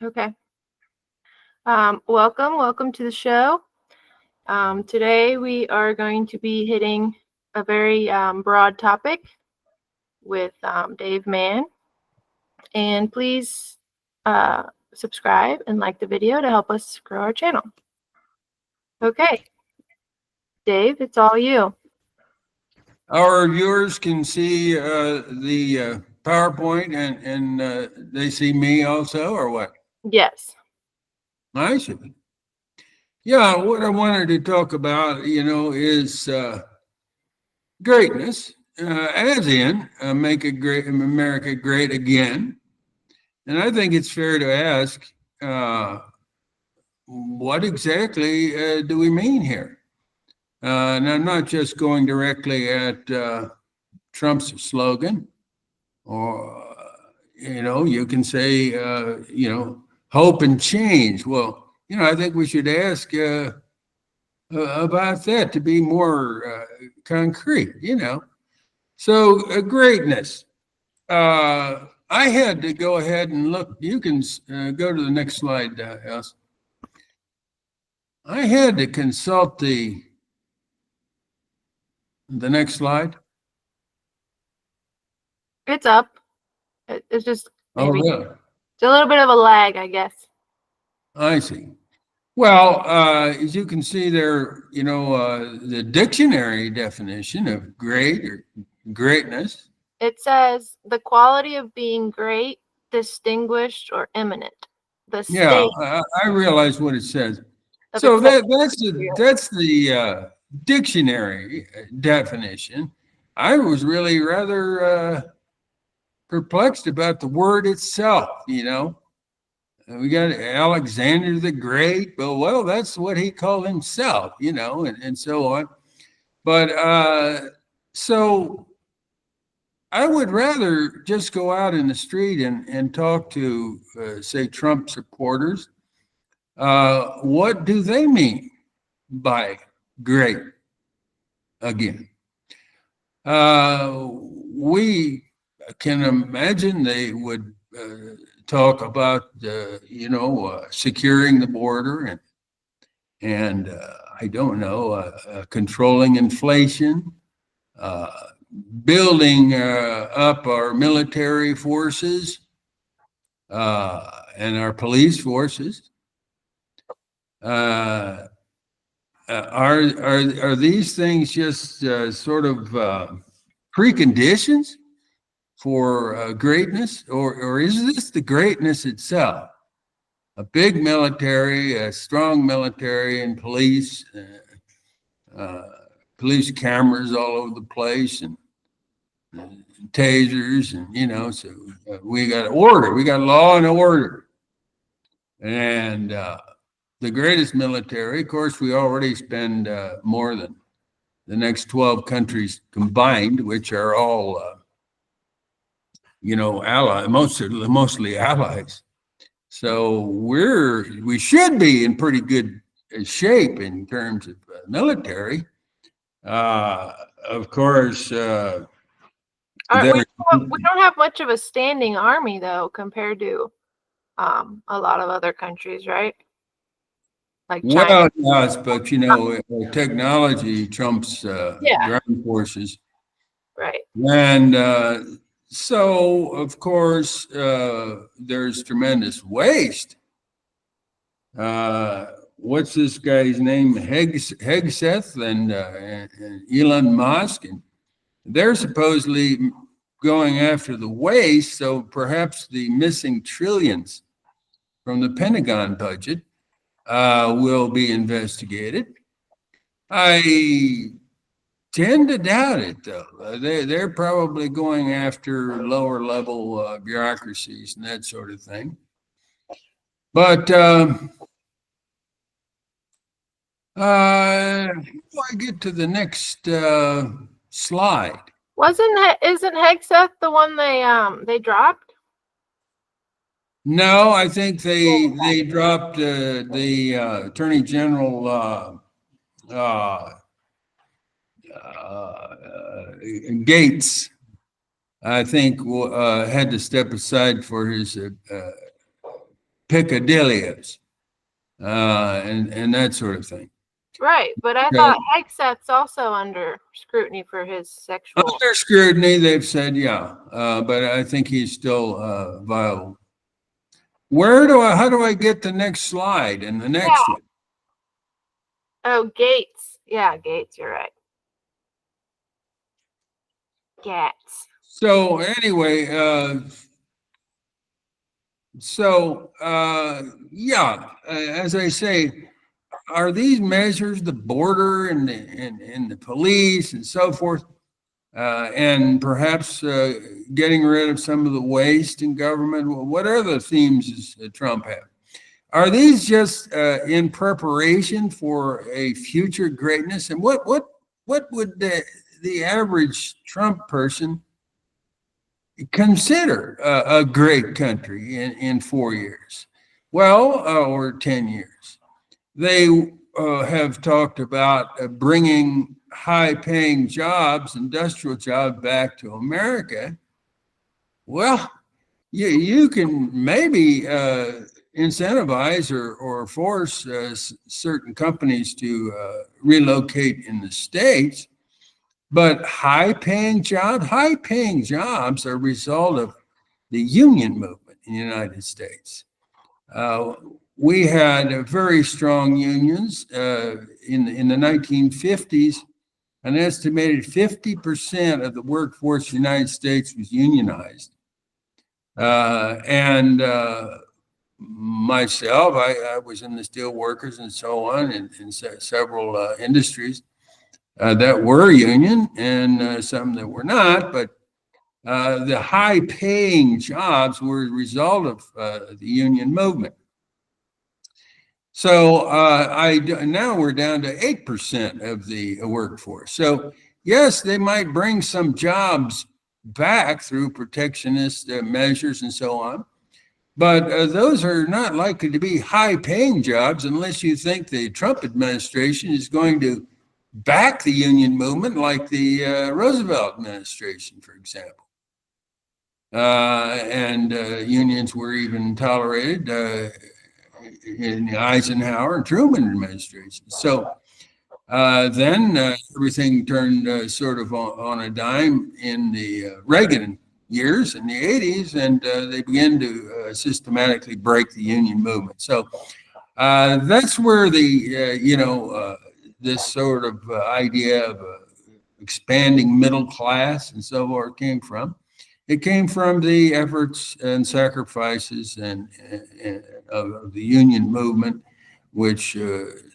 Okay. Welcome to the show. Today we are going to be hitting a very broad topic with Dave Mann. And please subscribe and like the video to help us grow our channel. Okay. Dave, it's all you. Our viewers can see the PowerPoint and they see me also, or what? Yes. I see. Yeah, what I wanted to talk about, is greatness, as in make America great again. And I think it's fair to ask, what exactly do we mean here? And I'm not just going directly at Trump's slogan, or, you can say, hope and change. Well, I think we should ask about that to be more concrete, So greatness. I had to go ahead and look. You can go to the next slide, Els. I had to consult the next slide. It's up. It's just maybe really? It's a little bit of a lag, I guess. I see. Well, as you can see there, the dictionary definition of great or greatness. It says the quality of being great, distinguished, or eminent. The Yeah, state. I realize what it says. So that's the dictionary definition. I was really rather perplexed about the word itself. We got Alexander the Great, but well, that's what he called himself, and so on. But so I would rather just go out in the street and talk to, say, Trump supporters. What do they mean by great again? We can imagine they would talk about, securing the border and I don't know, controlling inflation, building up our military forces and our police forces. Are these things just sort of preconditions for greatness, or is this the greatness itself? A big military, a strong military, and police cameras all over the place, and tasers, and so we got order, we got law and order, and the greatest military. Of course, we already spend more than the next 12 countries combined, which are all, mostly allies. So we should be in pretty good shape in terms of military. Of course, we don't have much of a standing army though, compared to a lot of other countries, right? Like China. Well, yes, but technology trumps ground forces, right? And so, of course, there's tremendous waste. What's this guy's name? Hegseth and Elon Musk, and they're supposedly going after the waste. So perhaps the missing trillions from the Pentagon budget will be investigated. I tend to doubt it, though. They're probably going after lower level bureaucracies and that sort of thing. But I get to the next slide. Isn't Hegseth the one they dropped? No, I think they dropped the Attorney General Gates. I think had to step aside for his peccadillos and that sort of thing. Right, but I thought Hegseth's also under scrutiny for his sexual. Under scrutiny, they've said, yeah, but I think he's still viable. How do I get the next slide and the next one? Oh, Gates. Yeah, Gates, you're right. Gates. So anyway, yeah, as I say, are these measures the border and the police and so forth, and perhaps getting rid of some of the waste in government? What other themes does Trump have? Are these just in preparation for a future greatness? And what would the average Trump person consider a great country in 4 years? Well, or 10 years. They have talked about bringing high-paying jobs, industrial jobs, back to America. Well, you can maybe incentivize or force certain companies to relocate in the States, but high-paying jobs are a result of the union movement in the United States. We had very strong unions in the 1950s. An estimated 50% of the workforce in the United States was unionized. And myself, I was in the steel workers and so on, in several industries that were union and some that were not, but the high-paying jobs were a result of the union movement. So now we're down to 8% of the workforce. So yes, they might bring some jobs back through protectionist measures and so on, but those are not likely to be high-paying jobs unless you think the Trump administration is going to back the union movement like the Roosevelt administration, for example. And unions were even tolerated in the Eisenhower and Truman administration. So then everything turned sort of on a dime in the Reagan years in the 80s, and they began to systematically break the union movement. So that's where the, this sort of idea of expanding middle class and so forth came from. It came from the efforts and sacrifices of the union movement, which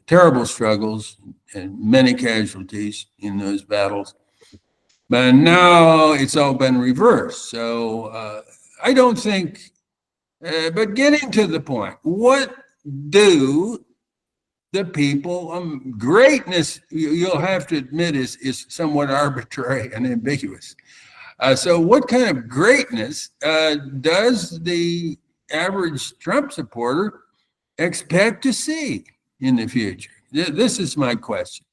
terrible struggles and many casualties in those battles. But now it's all been reversed. So I don't think, but getting to the point, what do the people, greatness, you'll have to admit, is somewhat arbitrary and ambiguous. So what kind of greatness does the average Trump supporter expect to see in the future? This is my question.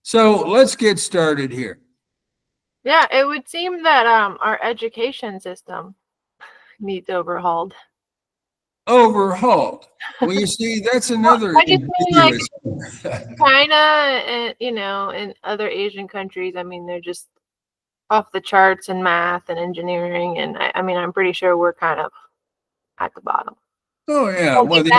So let's get started here. Yeah, it would seem that our education system needs overhauled. Overhauled. Well, you see, that's another. Well, I just mean like China and and other Asian countries. I mean, they're just off the charts in math and engineering, and I mean, I'm pretty sure we're kind of at the bottom. Oh yeah, well, the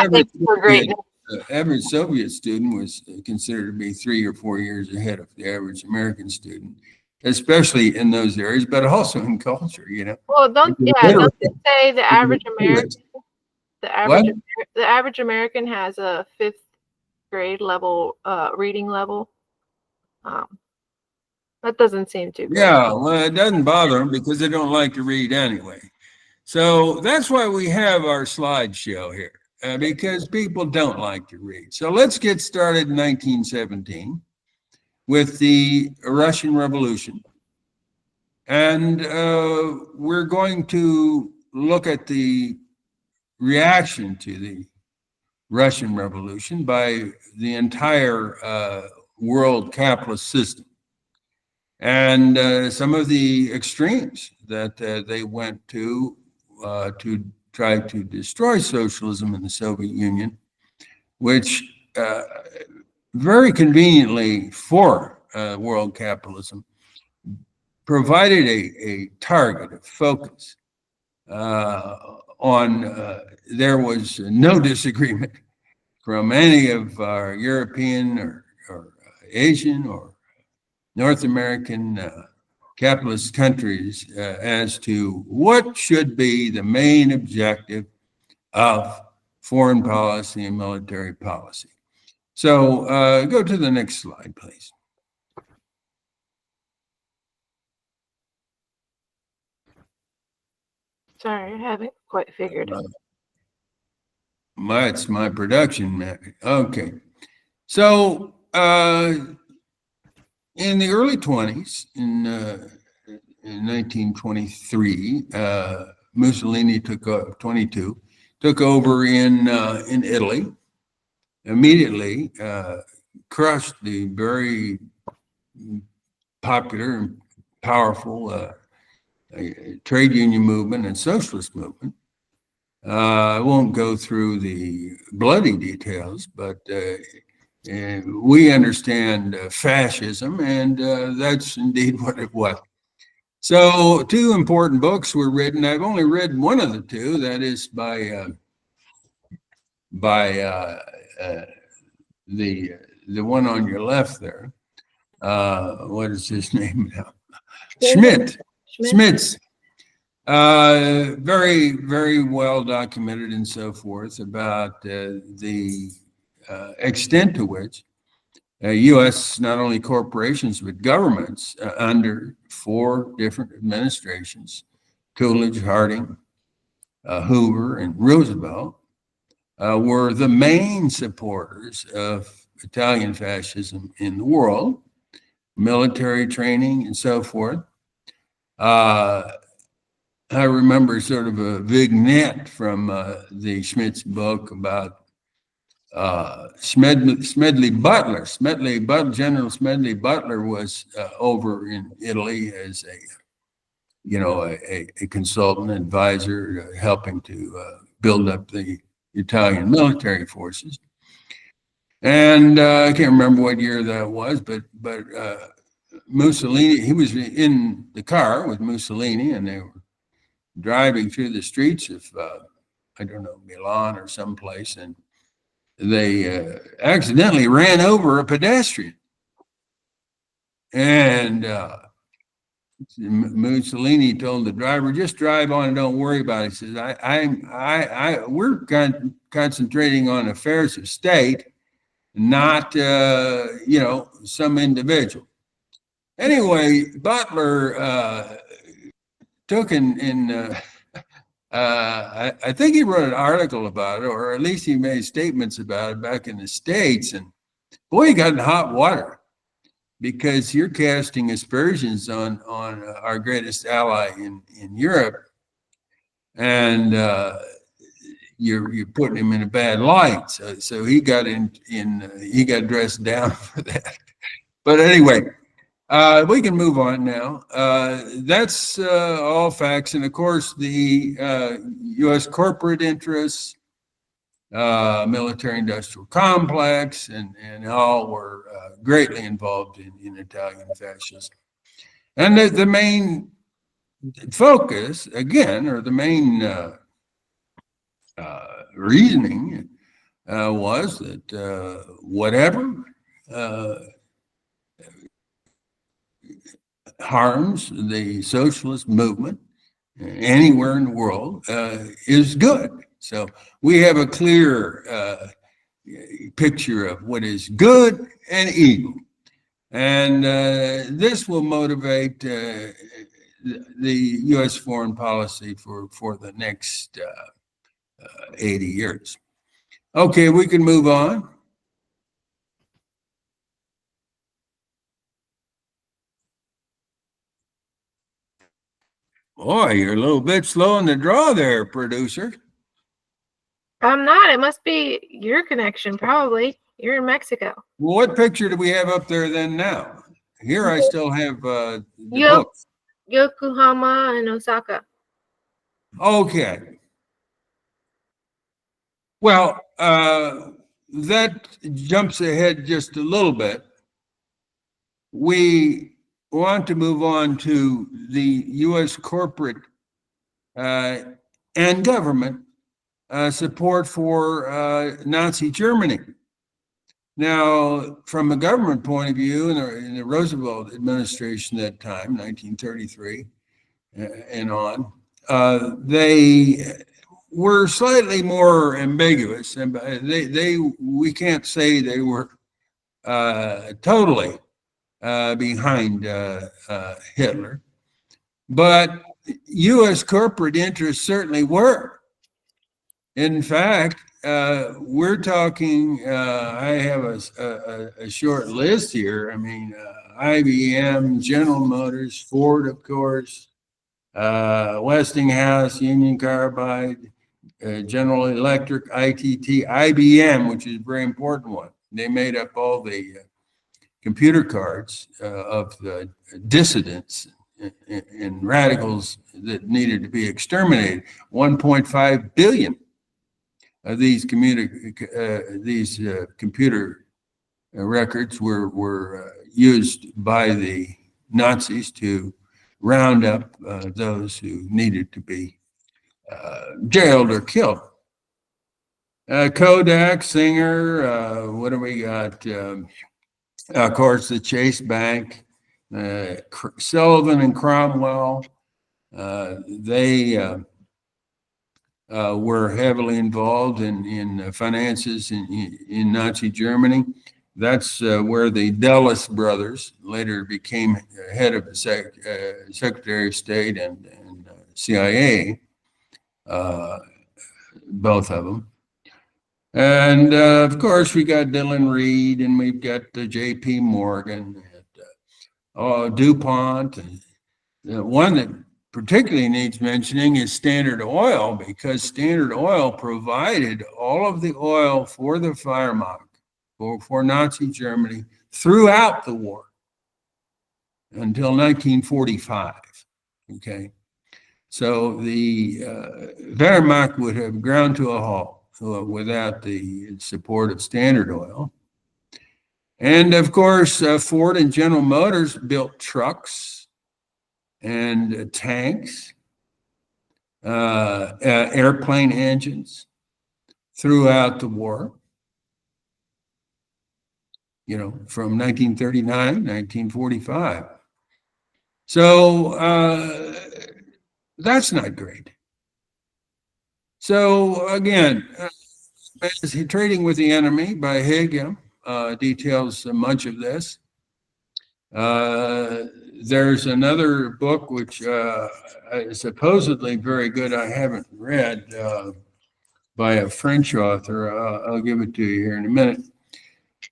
average Soviet student was considered to be 3 or 4 years ahead of the average American student, especially in those areas, but also in culture. Well, don't they say the average American? The average American has a 5th grade level reading level. That doesn't seem too great. Yeah, well, it doesn't bother them because they don't like to read anyway. So that's why we have our slideshow here, because people don't like to read. So let's get started in 1917 with the Russian Revolution. And we're going to look at the reaction to the Russian Revolution by the entire world capitalist system, and some of the extremes that they went to tried to destroy socialism in the Soviet Union, which very conveniently for world capitalism provided a target, a focus on, there was no disagreement from any of our European or Asian or North American capitalist countries as to what should be the main objective of foreign policy and military policy. So go to the next slide, please. Sorry, I haven't quite figured it. It's my production method. Okay. So in the early 20s, in 1923, Mussolini took over in Italy. Immediately crushed the very popular and powerful trade union movement and socialist movement. I won't go through the bloody details, but we understand fascism, and that's indeed what it was. So 2 important books were written. I've only read one of the 2, that is by the one on your left there. What is his name now? Schmitz. Very, very well documented and so forth about the extent to which U.S. not only corporations but governments under 4 different administrations, Coolidge, Harding, Hoover, and Roosevelt, were the main supporters of Italian fascism in the world, military training and so forth. I remember sort of a vignette from the Schmitz book about Smedley Butler. General Smedley Butler was over in Italy as a consultant advisor, helping to build up the Italian military forces. And I can't remember what year that was, but Mussolini, he was in the car with Mussolini, and they were driving through the streets of, I don't know, Milan or someplace, and they accidentally ran over a pedestrian. And Mussolini told the driver, "Just drive on and don't worry about it." He says, we're concentrating on affairs of state, not, some individual. Anyway, Butler took I think he wrote an article about it, or at least he made statements about it back in the States. And boy, he got in hot water, because you're casting aspersions on our greatest ally in Europe, and you're putting him in a bad light. So he got he got dressed down for that. But anyway, we can move on now. That's all facts. And of course, the U.S. corporate interests, military industrial complex, and all were greatly involved in Italian fascism. And the main focus, again, or the main reasoning was that whatever harms the socialist movement anywhere in the world is good. So we have a clear picture of what is good and evil. And this will motivate the U.S. foreign policy for the next 80 years. Okay, we can move on. Boy, you're a little bit slow in the draw there, producer. I'm not. It must be your connection, probably. You're in Mexico. Well, what picture do we have up there then now? Here I still have the book. Yokohama and Osaka. Okay. Well, that jumps ahead just a little bit. We want to move on to the U.S. corporate and government support for Nazi Germany. Now, from a government point of view, in the Roosevelt administration at that time, 1933 and on, they were slightly more ambiguous, and we can't say they were totally behind Hitler, but U.S. corporate interests certainly were. In fact, we're talking, I have a short list here. I mean, IBM, General Motors, Ford, of course, Westinghouse, Union Carbide, General Electric, ITT, IBM, which is a very important one. They made up all the computer cards of the dissidents and radicals that needed to be exterminated. 1.5 billion of these computer records were used by the Nazis to round up those who needed to be jailed or killed. Kodak, Singer, what do we got? Of course, the Chase Bank, Sullivan and Cromwell, they were heavily involved in finances in Nazi Germany. That's where the Dulles brothers later became head of the Secretary of State and CIA, both of them. And of course, we got Dillon Reed, and we've got J.P. Morgan, and DuPont. And one that particularly needs mentioning is Standard Oil, because Standard Oil provided all of the oil for the Wehrmacht, for Nazi Germany, throughout the war until 1945. Okay, so the Wehrmacht would have ground to a halt without the support of Standard Oil. And of course, Ford and General Motors built trucks and tanks, airplane engines throughout the war, from 1939, 1945. So that's not great. So again, Trading with the Enemy by Hegel details much of this. There's another book which is supposedly very good, I haven't read, by a French author. I'll give it to you here in a minute,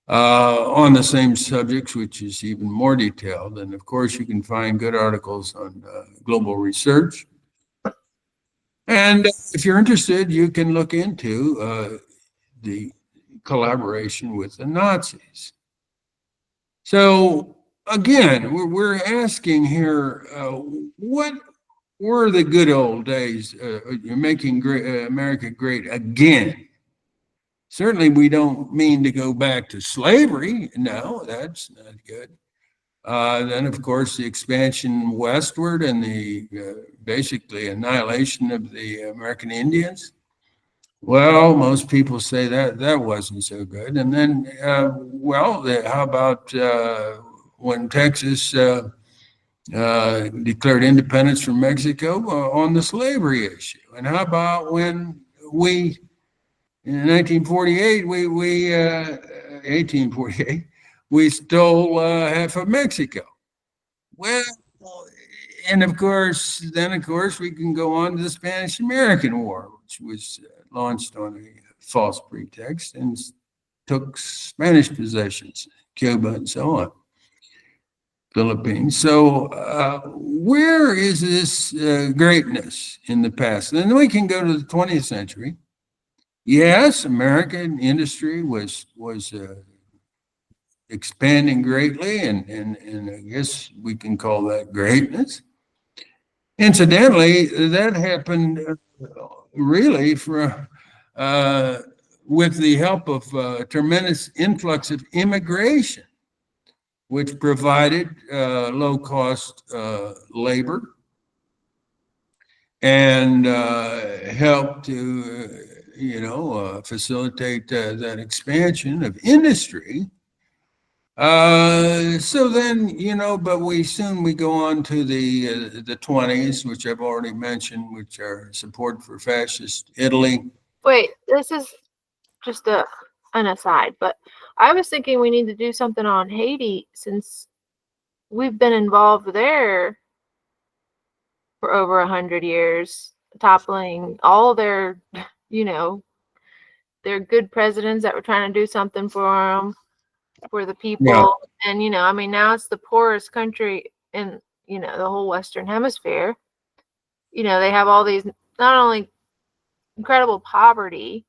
on the same subjects, which is even more detailed. And of course, you can find good articles on global research. And if you're interested, you can look into the collaboration with the Nazis. So again, we're asking here, what were the good old days? Making America great again. Certainly, we don't mean to go back to slavery. No, that's not good. Then, of course, the expansion westward and the basically annihilation of the American Indians. Well, most people say that wasn't so good. And then, how about when Texas declared independence from Mexico on the slavery issue? And how about when we, in 1948, 1848, we stole half of Mexico? Well, and of course, we can go on to the Spanish-American War, which was launched on a false pretext and took Spanish possessions, Cuba and so on, Philippines. So where is this greatness in the past? And then we can go to the 20th century. Yes, American industry was expanding greatly, and I guess we can call that greatness. Incidentally, that happened really for with the help of a tremendous influx of immigration, which provided low-cost labor and helped to, facilitate that expansion of industry. So then, but we go on to the 20s, which I've already mentioned, which are support for fascist Italy. Wait, this is just an aside, but I was thinking we need to do something on Haiti since we've been involved there for over 100 years, toppling all their, their good presidents that were trying to do something for them, for the people. Yeah. And, now it's the poorest country in, the whole Western Hemisphere. They have all these, not only incredible poverty,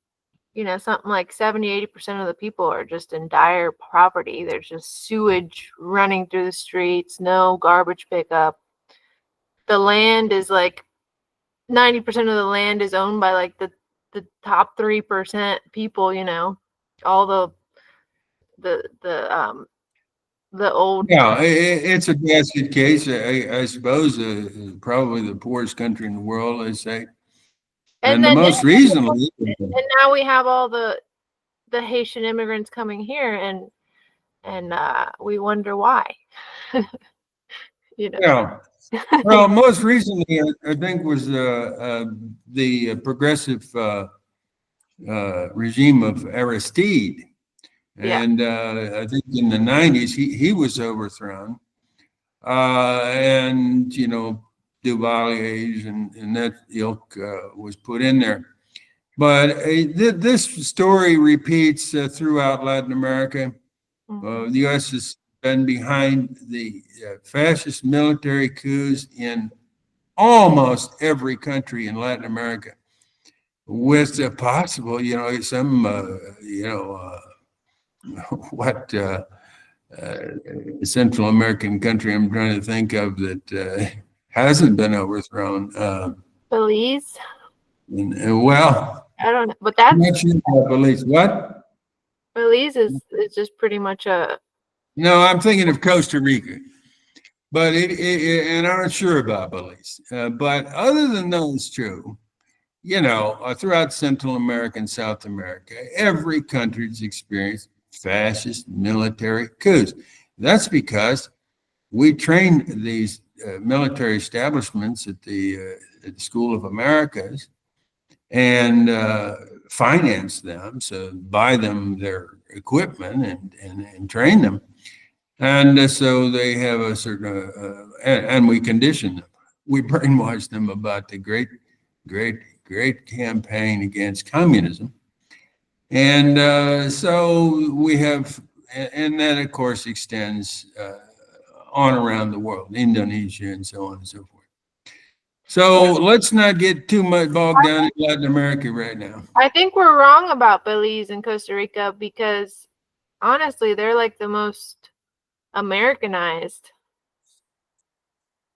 something like 70-80% of the people are just in dire poverty. There's just sewage running through the streets, no garbage pickup. The land is like 90% of the land is owned by like the top 3% people, all the old. Yeah, it's a basket case. I suppose probably the poorest country in the world, I say. And the most recently. And now we have all the Haitian immigrants coming here, and we wonder why. Yeah. Well, most recently, I think was the progressive regime of Aristide, and I think in the 90s he was overthrown, and Duvalier's and that ilk was put in there. But this story repeats throughout Latin America. The U.S. has been behind the fascist military coups in almost every country in Latin America, with possible, some, what Central American country I'm trying to think of that hasn't been overthrown. Belize. Well, I don't know, but that's not sure about Belize. What? Belize is just pretty much a. No, I'm thinking of Costa Rica, but and I'm not sure about Belize. But other than those two, throughout Central America and South America, every country's experienced fascist military coups. That's because we trained these military establishments at the School of Americas and finance them, so buy them their equipment and train them. And so they have a certain, and we condition them. We brainwash them about the great campaign against communism. And so we have, and that of course extends on around the world, Indonesia and so on and so forth. So let's not get too much bogged down in Latin America right now. I think we're wrong about Belize and Costa Rica because honestly, they're like the most Americanized.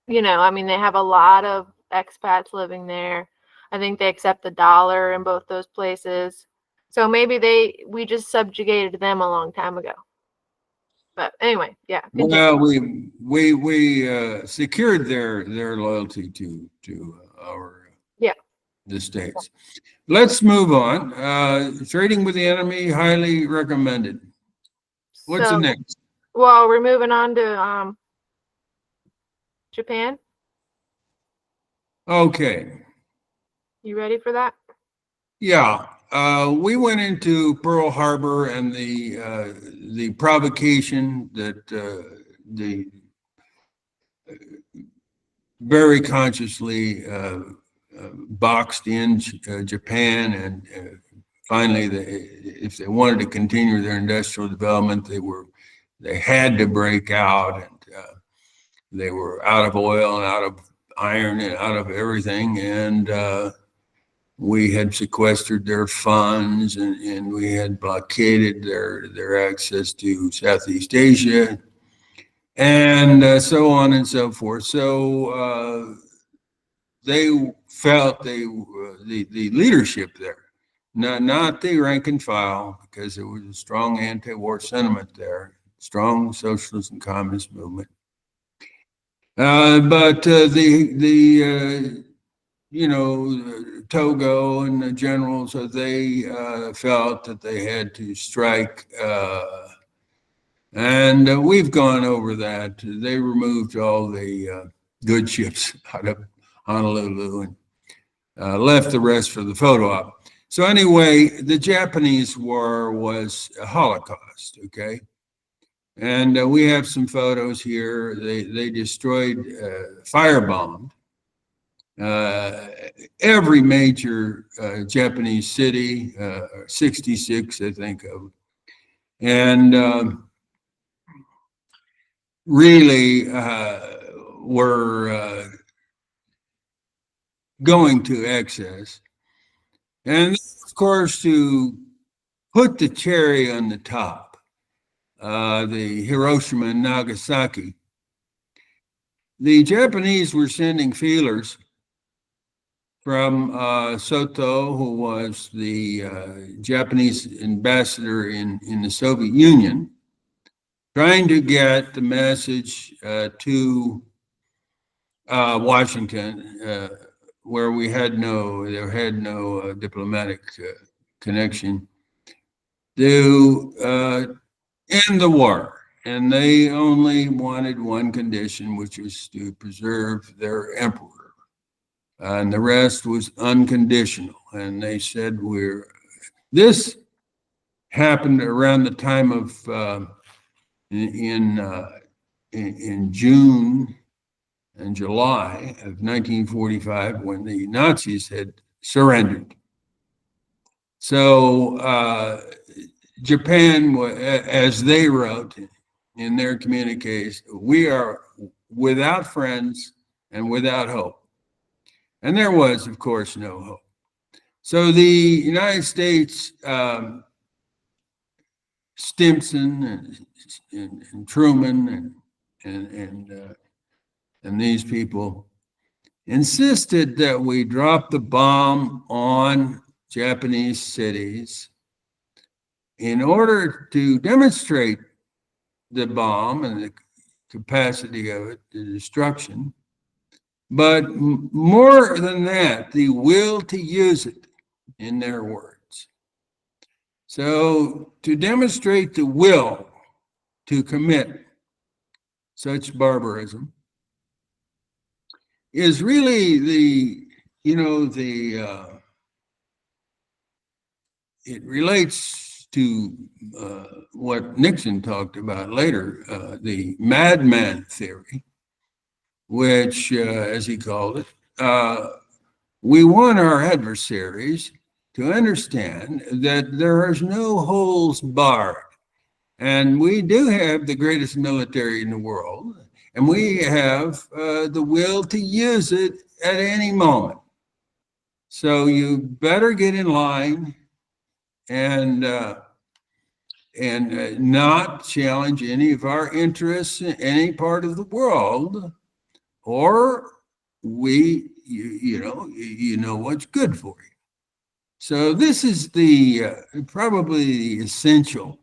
They have a lot of expats living there. I think they accept the dollar in both those places. So maybe we just subjugated them a long time ago. But anyway, yeah. Well, we secured their loyalty to the states. Let's move on. Trading with the enemy, highly recommended. What's the next? Well, we're moving on to Japan. Okay. You ready for that? Yeah. We went into Pearl Harbor and the provocation that the very consciously boxed in Japan, and finally, if they wanted to continue their industrial development, they had to break out, and they were out of oil and out of iron and out of everything, and we had sequestered their funds, and we had blockaded their access to Southeast Asia, and so on and so forth. So they felt the leadership there not the rank and file, because there was a strong anti-war sentiment there, strong socialist and communist movement. But the Togo and the generals, they felt that they had to strike. And we've gone over that. They removed all the good ships out of Honolulu and left the rest for the photo op. So anyway, the Japanese war was a Holocaust, okay? And we have some photos here. They destroyed, firebombed every major Japanese city, 66, I think of. And really were going to excess. And of course, to put the cherry on the top, the Hiroshima and Nagasaki, the Japanese were sending feelers from Soto, who was the Japanese ambassador in the Soviet Union, trying to get the message to Washington, where there had no diplomatic connection, to end the war. And they only wanted one condition, which was to preserve their emperor. And the rest was unconditional. And they said, this happened around the time of, in June and July of 1945, when the Nazis had surrendered. So Japan, as they wrote in their communiques, we are without friends and without hope. And there was, of course, no hope. So the United States, Stimson and Truman and these people insisted that we drop the bomb on Japanese cities in order to demonstrate the bomb and the capacity of it, the destruction. But more than that, the will to use it, in their words. So to demonstrate the will to commit such barbarism is really it relates to what Nixon talked about later, the madman theory, which, as he called it, we want our adversaries to understand that there is no holds barred. And we do have the greatest military in the world, and we have the will to use it at any moment. So you better get in line and not challenge any of our interests in any part of the world, or you know what's good for you. So this is the probably the essential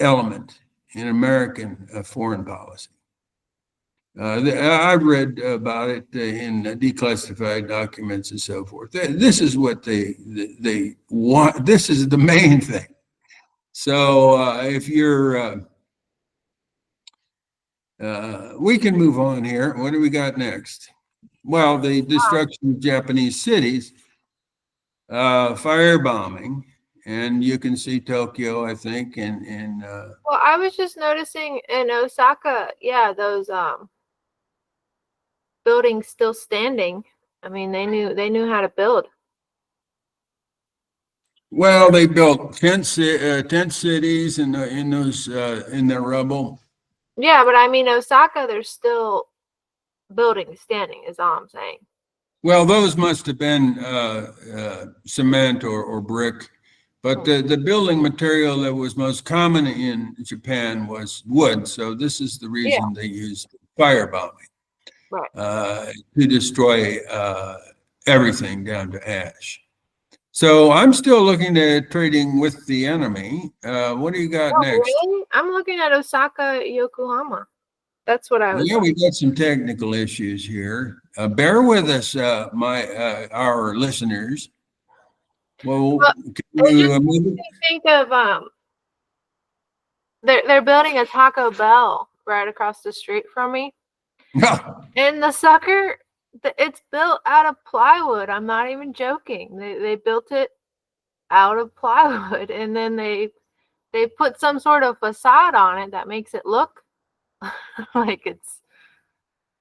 element in American foreign policy. I've read about it in declassified documents and so forth. This is what they want. This is the main thing. So if you're, we can move on here. What do we got next? Well, the destruction of Japanese cities, firebombing, and you can see Tokyo, I think, and well, I was just noticing in Osaka, yeah, those buildings still standing. I mean, they knew how to build. Well, they built tent cities in the rubble. Yeah, but I mean, Osaka, there's still buildings standing, is all I'm saying. Well, those must have been cement or brick, but the building material that was most common in Japan was wood. So this is the reason they used firebombing, right, to destroy everything down to ash. So I'm still looking at trading with the enemy. What do you got next? Really? I'm looking at Osaka, Yokohama. That's what I was. Yeah, we got some technical issues here. Bear with us, our listeners. Well, can It you just move makes me think of they're building a Taco Bell right across the street from me, it? and the sucker, it's built out of plywood. I'm not even joking. They built it out of plywood, and then they put some sort of facade on it that makes it look like it's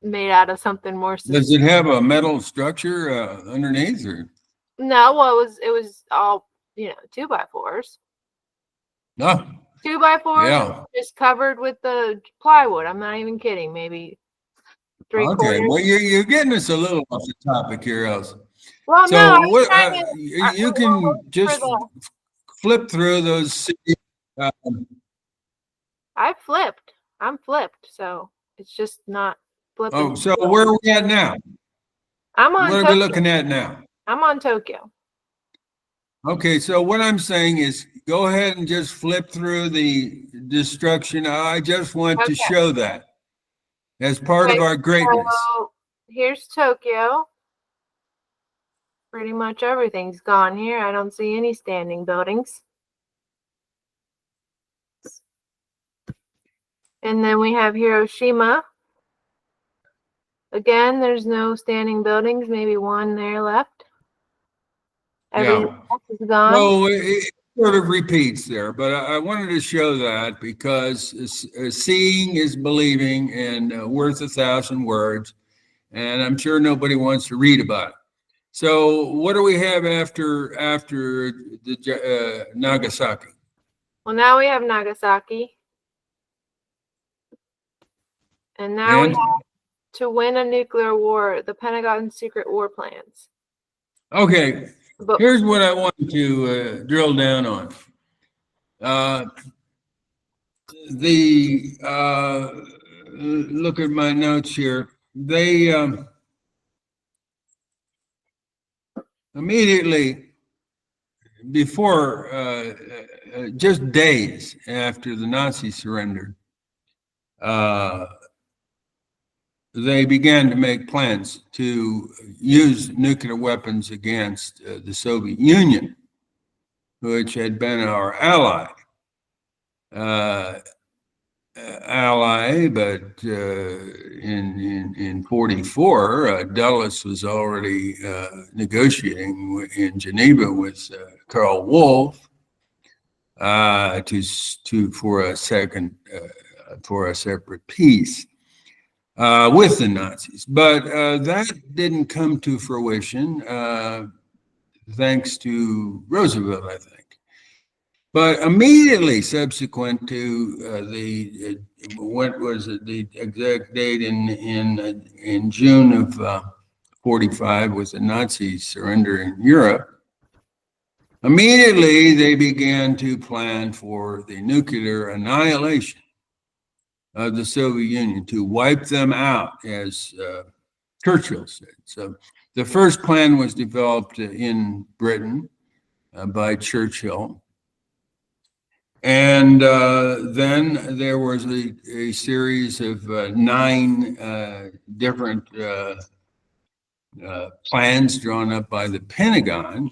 made out of something more. Does it have a metal structure underneath, or No, well, it was all 2x4s. no? 2x4s, Yeah. just covered with the plywood. I'm not even kidding. Maybe three Okay. quarters. Well, you're getting us a little off the topic here, else. Well, no, I So was what trying to. you can For just the, flip through those cities. I flipped. I'm flipped, so it's just not flipping. Oh, so where are we at now? I'm on What are we Tokyo. looking at now? I'm on Tokyo. Okay, so what I'm saying is go ahead and just flip through the destruction. I just want to Okay. show that as part of Okay, our greatness. so here's Tokyo. Pretty much everything's gone here. I don't see any standing buildings. And then we have Hiroshima. Again, there's no standing buildings, maybe one there left. Everything else is gone. So it sort of repeats there, but I wanted to show that because seeing is believing and worth 1,000 words, and I'm sure nobody wants to read about it. So what do we have after the Nagasaki? Well, now we have Nagasaki. And now we have to win a nuclear war, the Pentagon secret war plans. Okay, here's what I want to drill down on. Look at my notes here. They immediately before, just days after the Nazis surrendered, they began to make plans to use nuclear weapons against the Soviet Union, which had been our ally. But in 44, Dulles was already negotiating in Geneva with Karl Wolff for a separate peace with the Nazis. But that didn't come to fruition, thanks to Roosevelt, I think. But immediately subsequent to what was it, the exact date in June of 45 was the Nazi surrender in Europe. Immediately they began to plan for the nuclear annihilation of the Soviet Union, to wipe them out, as Churchill said. So the first plan was developed in Britain by Churchill. And then there was a series of 9 different plans drawn up by the Pentagon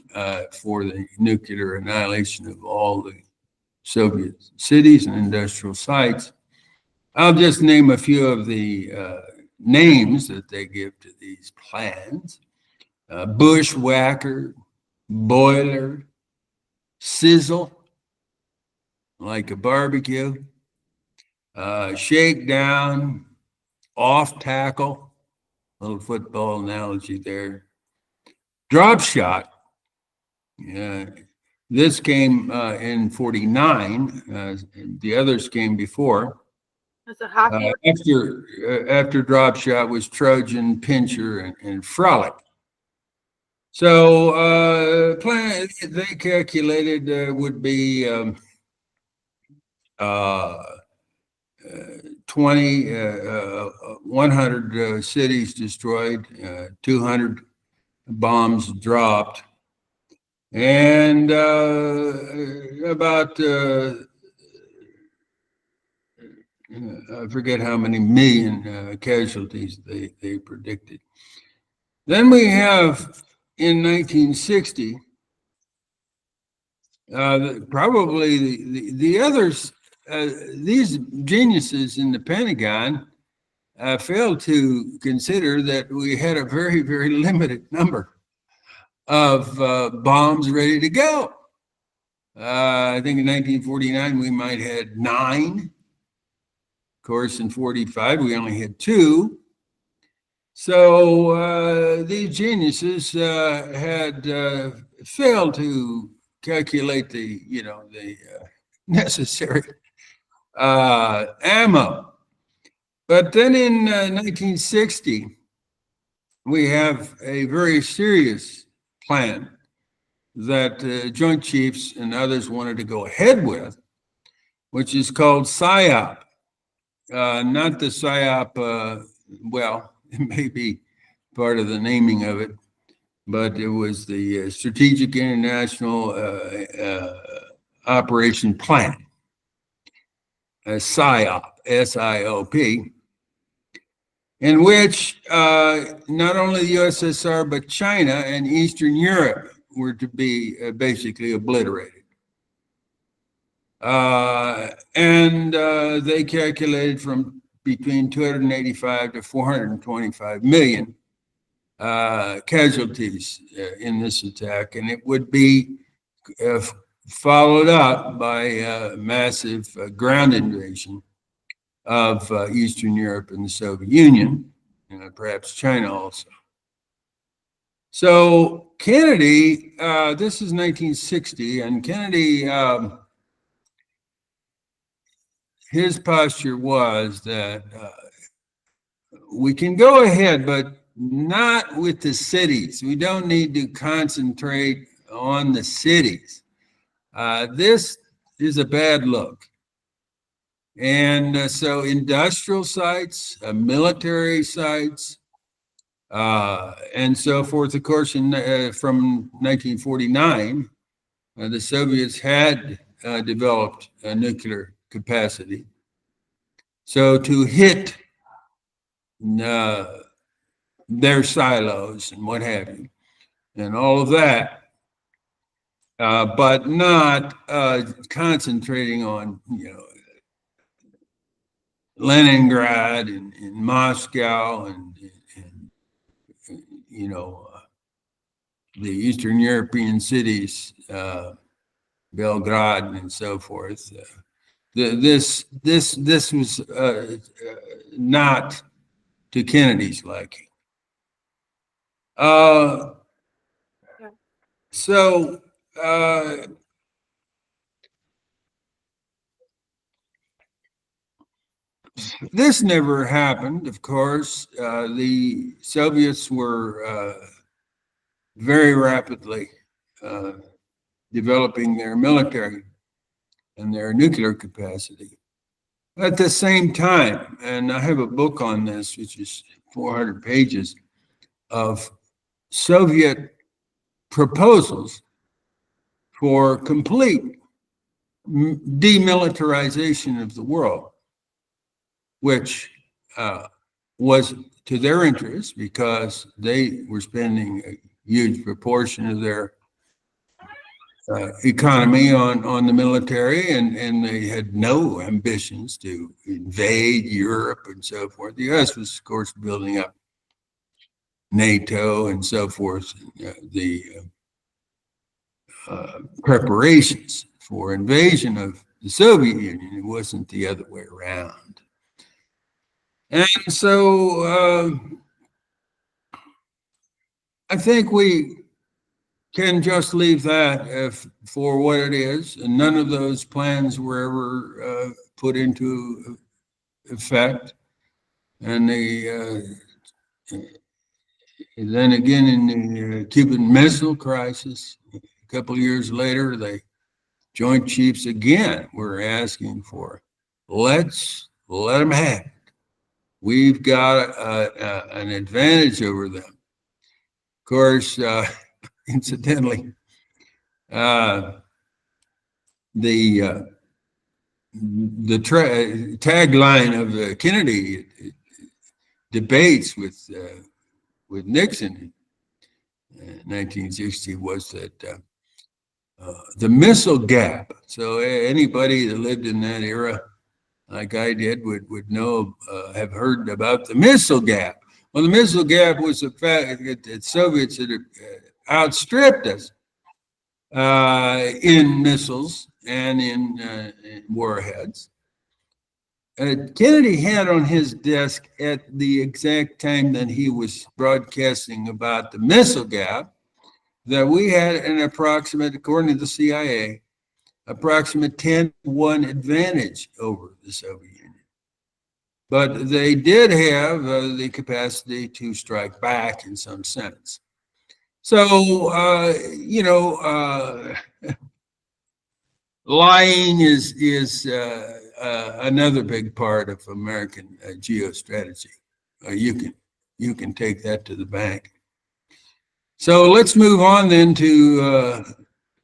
for the nuclear annihilation of all the Soviet cities and industrial sites. I'll just name a few of the names that they give to these plans. Bushwhacker, boiler, sizzle, like a barbecue, shakedown, off tackle, little football analogy there, drop shot. This came in 49. The others came before. That's a hockey. After drop shot was Trojan, pincher, and frolic. So plan they calculated would be 100 cities destroyed, 200 bombs dropped, And about I forget how many million casualties they predicted. Then we have in 1960, probably the others, these geniuses in the Pentagon failed to consider that we had a very, very limited number of bombs ready to go. I think in 1949 we might had 9. Of course, in 45 we only had 2. So these geniuses had failed to calculate the necessary ammo. But then in 1960, we have a very serious plan that Joint Chiefs and others wanted to go ahead with, which is called PSYOP. Not the PSYOP, well, it may be part of the naming of it, but it was the Strategic International Operation Plan, PSYOP, SIOP, in which not only the USSR, but China and Eastern Europe were to be basically obliterated. And they calculated from between 285 to 425 million casualties in this attack, and it would be followed up by a massive ground invasion of Eastern Europe and the Soviet Union, and perhaps China also. So Kennedy, this is 1960, and Kennedy, his posture was that we can go ahead, but not with the cities. We don't need to concentrate on the cities. This is a bad look. And so industrial sites, military sites, and so forth. Of course, from 1949, the Soviets had developed a nuclear capacity. So to hit their silos and what have you, and all of that, but not concentrating on, Leningrad and Moscow and the Eastern European cities, Belgrade and so forth. This was not to Kennedy's liking. So this never happened, of course. The Soviets were very rapidly developing their military and their nuclear capacity. At the same time, and I have a book on this, which is 400 pages of Soviet proposals for complete demilitarization of the world, which was to their interest because they were spending a huge proportion of their economy on the military, and they had no ambitions to invade Europe and so forth. The U.S. was, of course, building up NATO and so forth, the preparations for invasion of the Soviet Union. It wasn't the other way around. And so I think we can just leave that for what it is, and none of those plans were ever put into effect. And then again in the Cuban Missile Crisis, a couple of years later, the Joint Chiefs again were asking for, let's let them have it. We've got an advantage over them. Of course, incidentally, the tagline of the Kennedy debates with Nixon in 1960 was that the missile gap. So anybody that lived in that era, like I did, would know, have heard about the missile gap. Well, the missile gap was the fact that Soviets had outstripped us in missiles and in warheads. Kennedy had on his desk at the exact time that he was broadcasting about the missile gap that we had an approximate, according to the CIA, approximate 10-1 advantage over the Soviet Union. But they did have the capacity to strike back in some sense. So, lying is another big part of American geostrategy. You can take that to the bank. So let's move on then to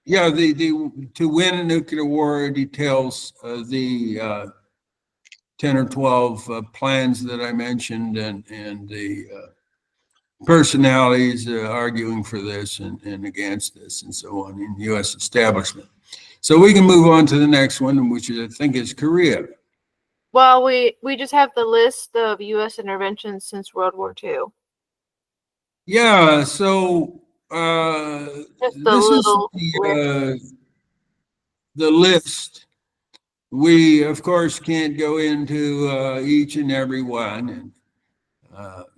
to win a nuclear war details the 10 or 12 plans that I mentioned and the personalities arguing for this and against this and so on in the U.S. establishment. So we can move on to the next one, which I think is Korea. Well, we just have the list of U.S. interventions since World War II. Yeah, so this is the list. We, of course, can't go into each and every one. And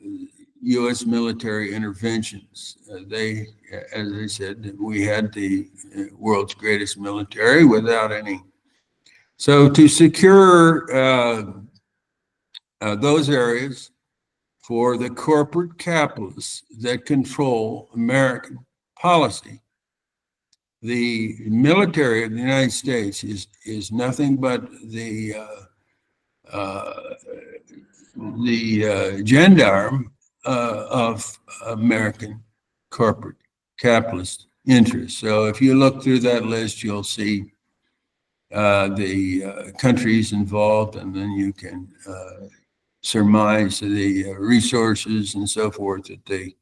U.S. military interventions. They, as I said, we had the world's greatest military without any. So to secure those areas for the corporate capitalists that control American policy, the military of the United States is nothing but the gendarme of American corporate capitalist interests. So if you look through that list, you'll see the countries involved, and then you can surmise the resources and so forth that they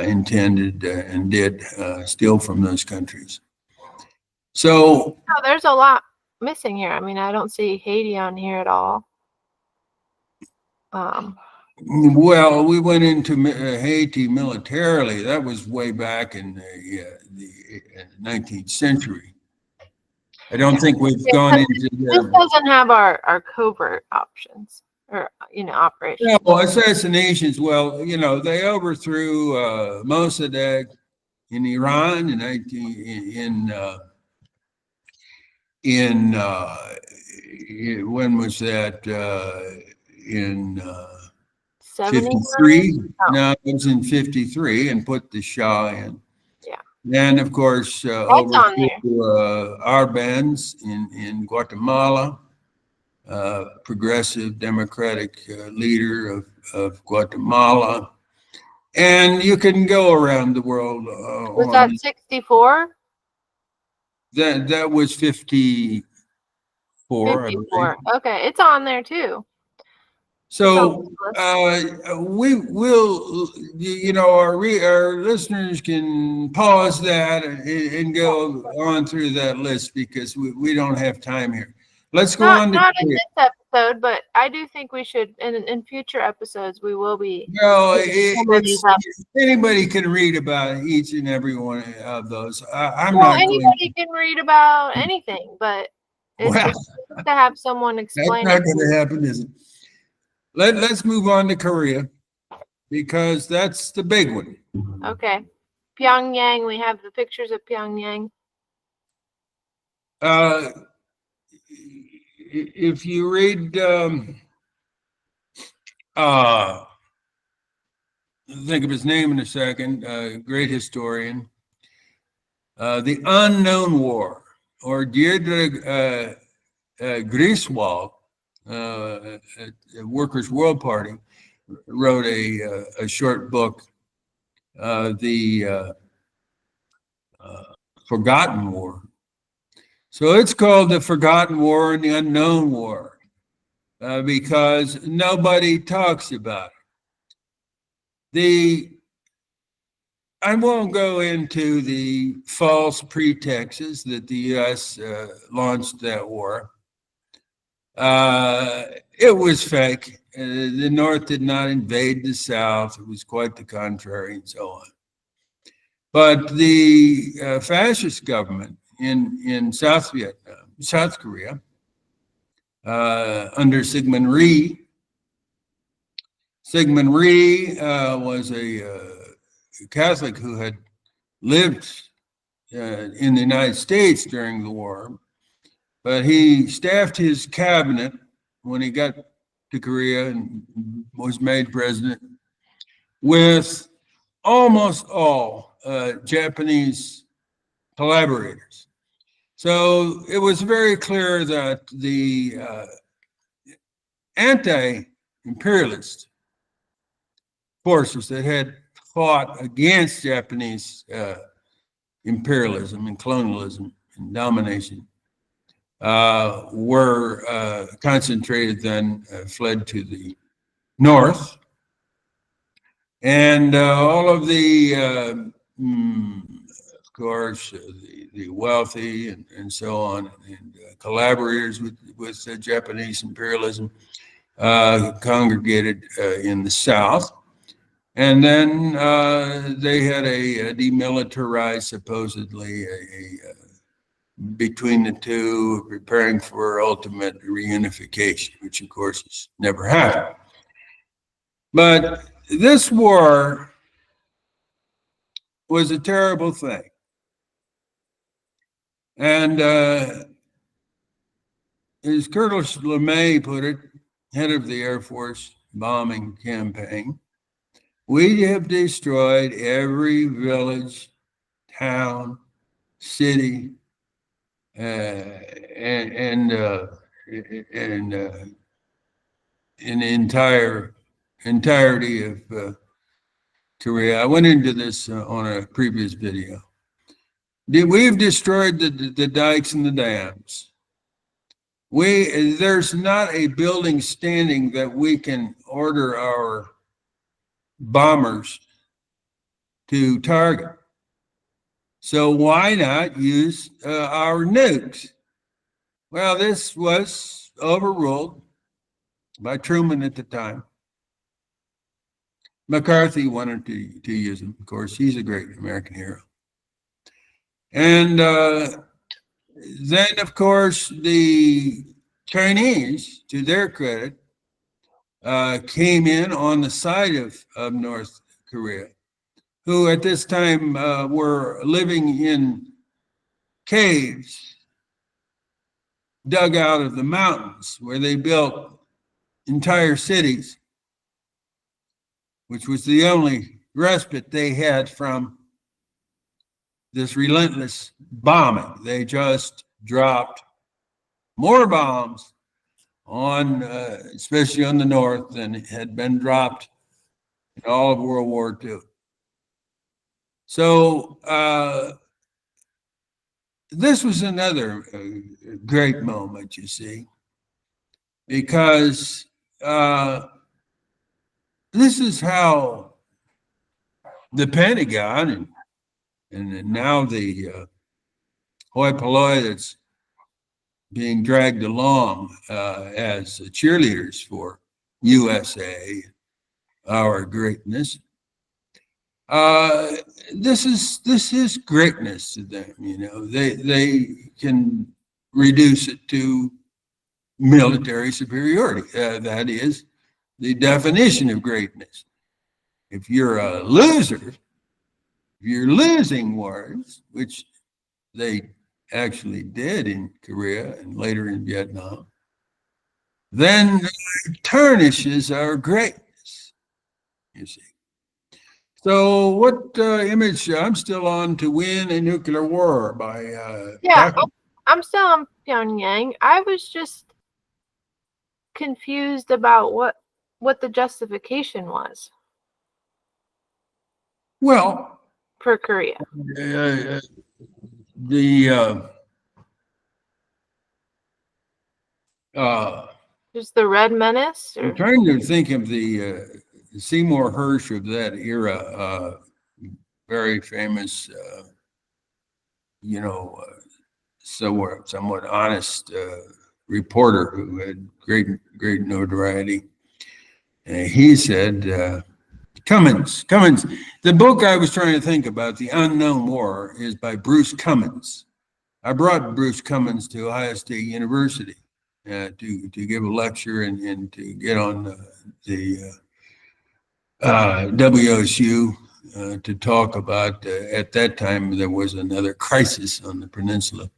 intended and did steal from those countries. So there's a lot missing here. I mean, I don't see Haiti on here at all. Well, we went into Haiti militarily. That was way back in the 19th century. I don't think we've gone into this doesn't have our covert options or operations. No, assassinations. Well, they overthrew Mossadegh in Iran when was that? In 53. No, it was in 53, and put the Shah in. Yeah. And of course, overthrew Arbenz in Guatemala, progressive democratic leader of Guatemala. And you can go around the world. Was that 64? That was 54. 54. Okay, it's on there too. So we will, our listeners can pause that and go on through that list because we don't have time here. Let's go on. Not in this episode, but I do think we should, in future episodes, we will be. No, anybody can read about each and every one of those. Anybody can read about anything, but it's just to have someone explain. That's not going to happen, is it? Let's move on to Korea because that's the big one. Okay. Pyongyang, we have the pictures of Pyongyang. If you read, think of his name in a second, great historian, The Unknown War, or Deirdre Griswold, at Workers' World Party, wrote a short book, The forgotten war. So it's called the Forgotten War and the Unknown War because nobody talks about it. I won't go into the false pretexts that the U.S. Launched that war. It was fake. The North did not invade the South. It was quite the contrary, and so on. But the fascist government in South Vietnam, South Korea, under Sigmund Rhee. Sigmund Rhee was a Catholic who had lived in the United States during the war, but he staffed his cabinet when he got to Korea and was made president with almost all Japanese collaborators. So it was very clear that the anti-imperialist forces that had fought against Japanese imperialism and colonialism and domination were concentrated, then fled to the north. And all of the, of course, the wealthy and so on, and collaborators with Japanese imperialism congregated in the south. And then they had a demilitarized, supposedly, between the two, preparing for ultimate reunification, which of course has never happened. But this war was a terrible thing. And as Colonel LeMay put it, head of the Air Force bombing campaign, we have destroyed every village, town, city, and in the entirety of Korea. I went into this on a previous video. We've destroyed the dikes and the dams. There's not a building standing that we can order our bombers to target. So why not use our nukes? Well, this was overruled by Truman at the time. McCarthy wanted to use them. Of course, he's a great American hero. And then, of course, the Chinese, to their credit, came in on the side of North Korea, who at this time were living in caves dug out of the mountains where they built entire cities, which was the only respite they had from this relentless bombing. They just dropped more bombs on, especially on the north, than had been dropped in all of World War II. So this was another great moment, you see, because this is how the Pentagon and now the hoi polloi that's being dragged along as cheerleaders for USA, our greatness. This is greatness to them. You know, they can reduce it to military superiority. That is the definition of greatness. If you're a loser, if you're losing wars, which they actually did in Korea and later in Vietnam, then it tarnishes our greatness, you see. So what image, I'm still on To Win a Nuclear War by yeah, I'm still on Pyongyang. I was just confused about what the justification was. Well, for Korea. Just the Red Menace? I'm trying to think of the Seymour Hersh of that era, very famous, somewhat honest reporter who had great notoriety. He said, Cummins. The book I was trying to think about, The Unknown War, is by Bruce Cummins. I brought Bruce Cummins to Ohio State University to give a lecture and to get on the WSU to talk about, at that time, there was another crisis on the peninsula.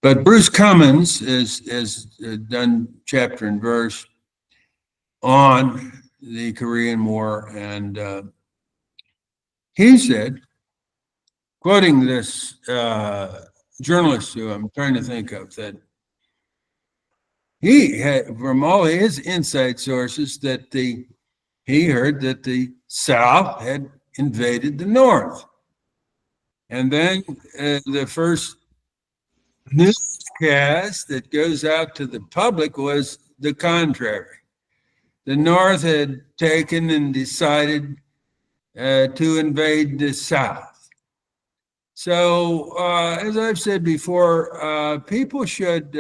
But Bruce Cummins has done chapter and verse on the Korean War, and he said, quoting this journalist who I'm trying to think of, that he had, from all his inside sources, that he heard that the South had invaded the North. And then the first newscast that goes out to the public was the contrary. The North had taken and decided to invade the South. So, as I've said before, people should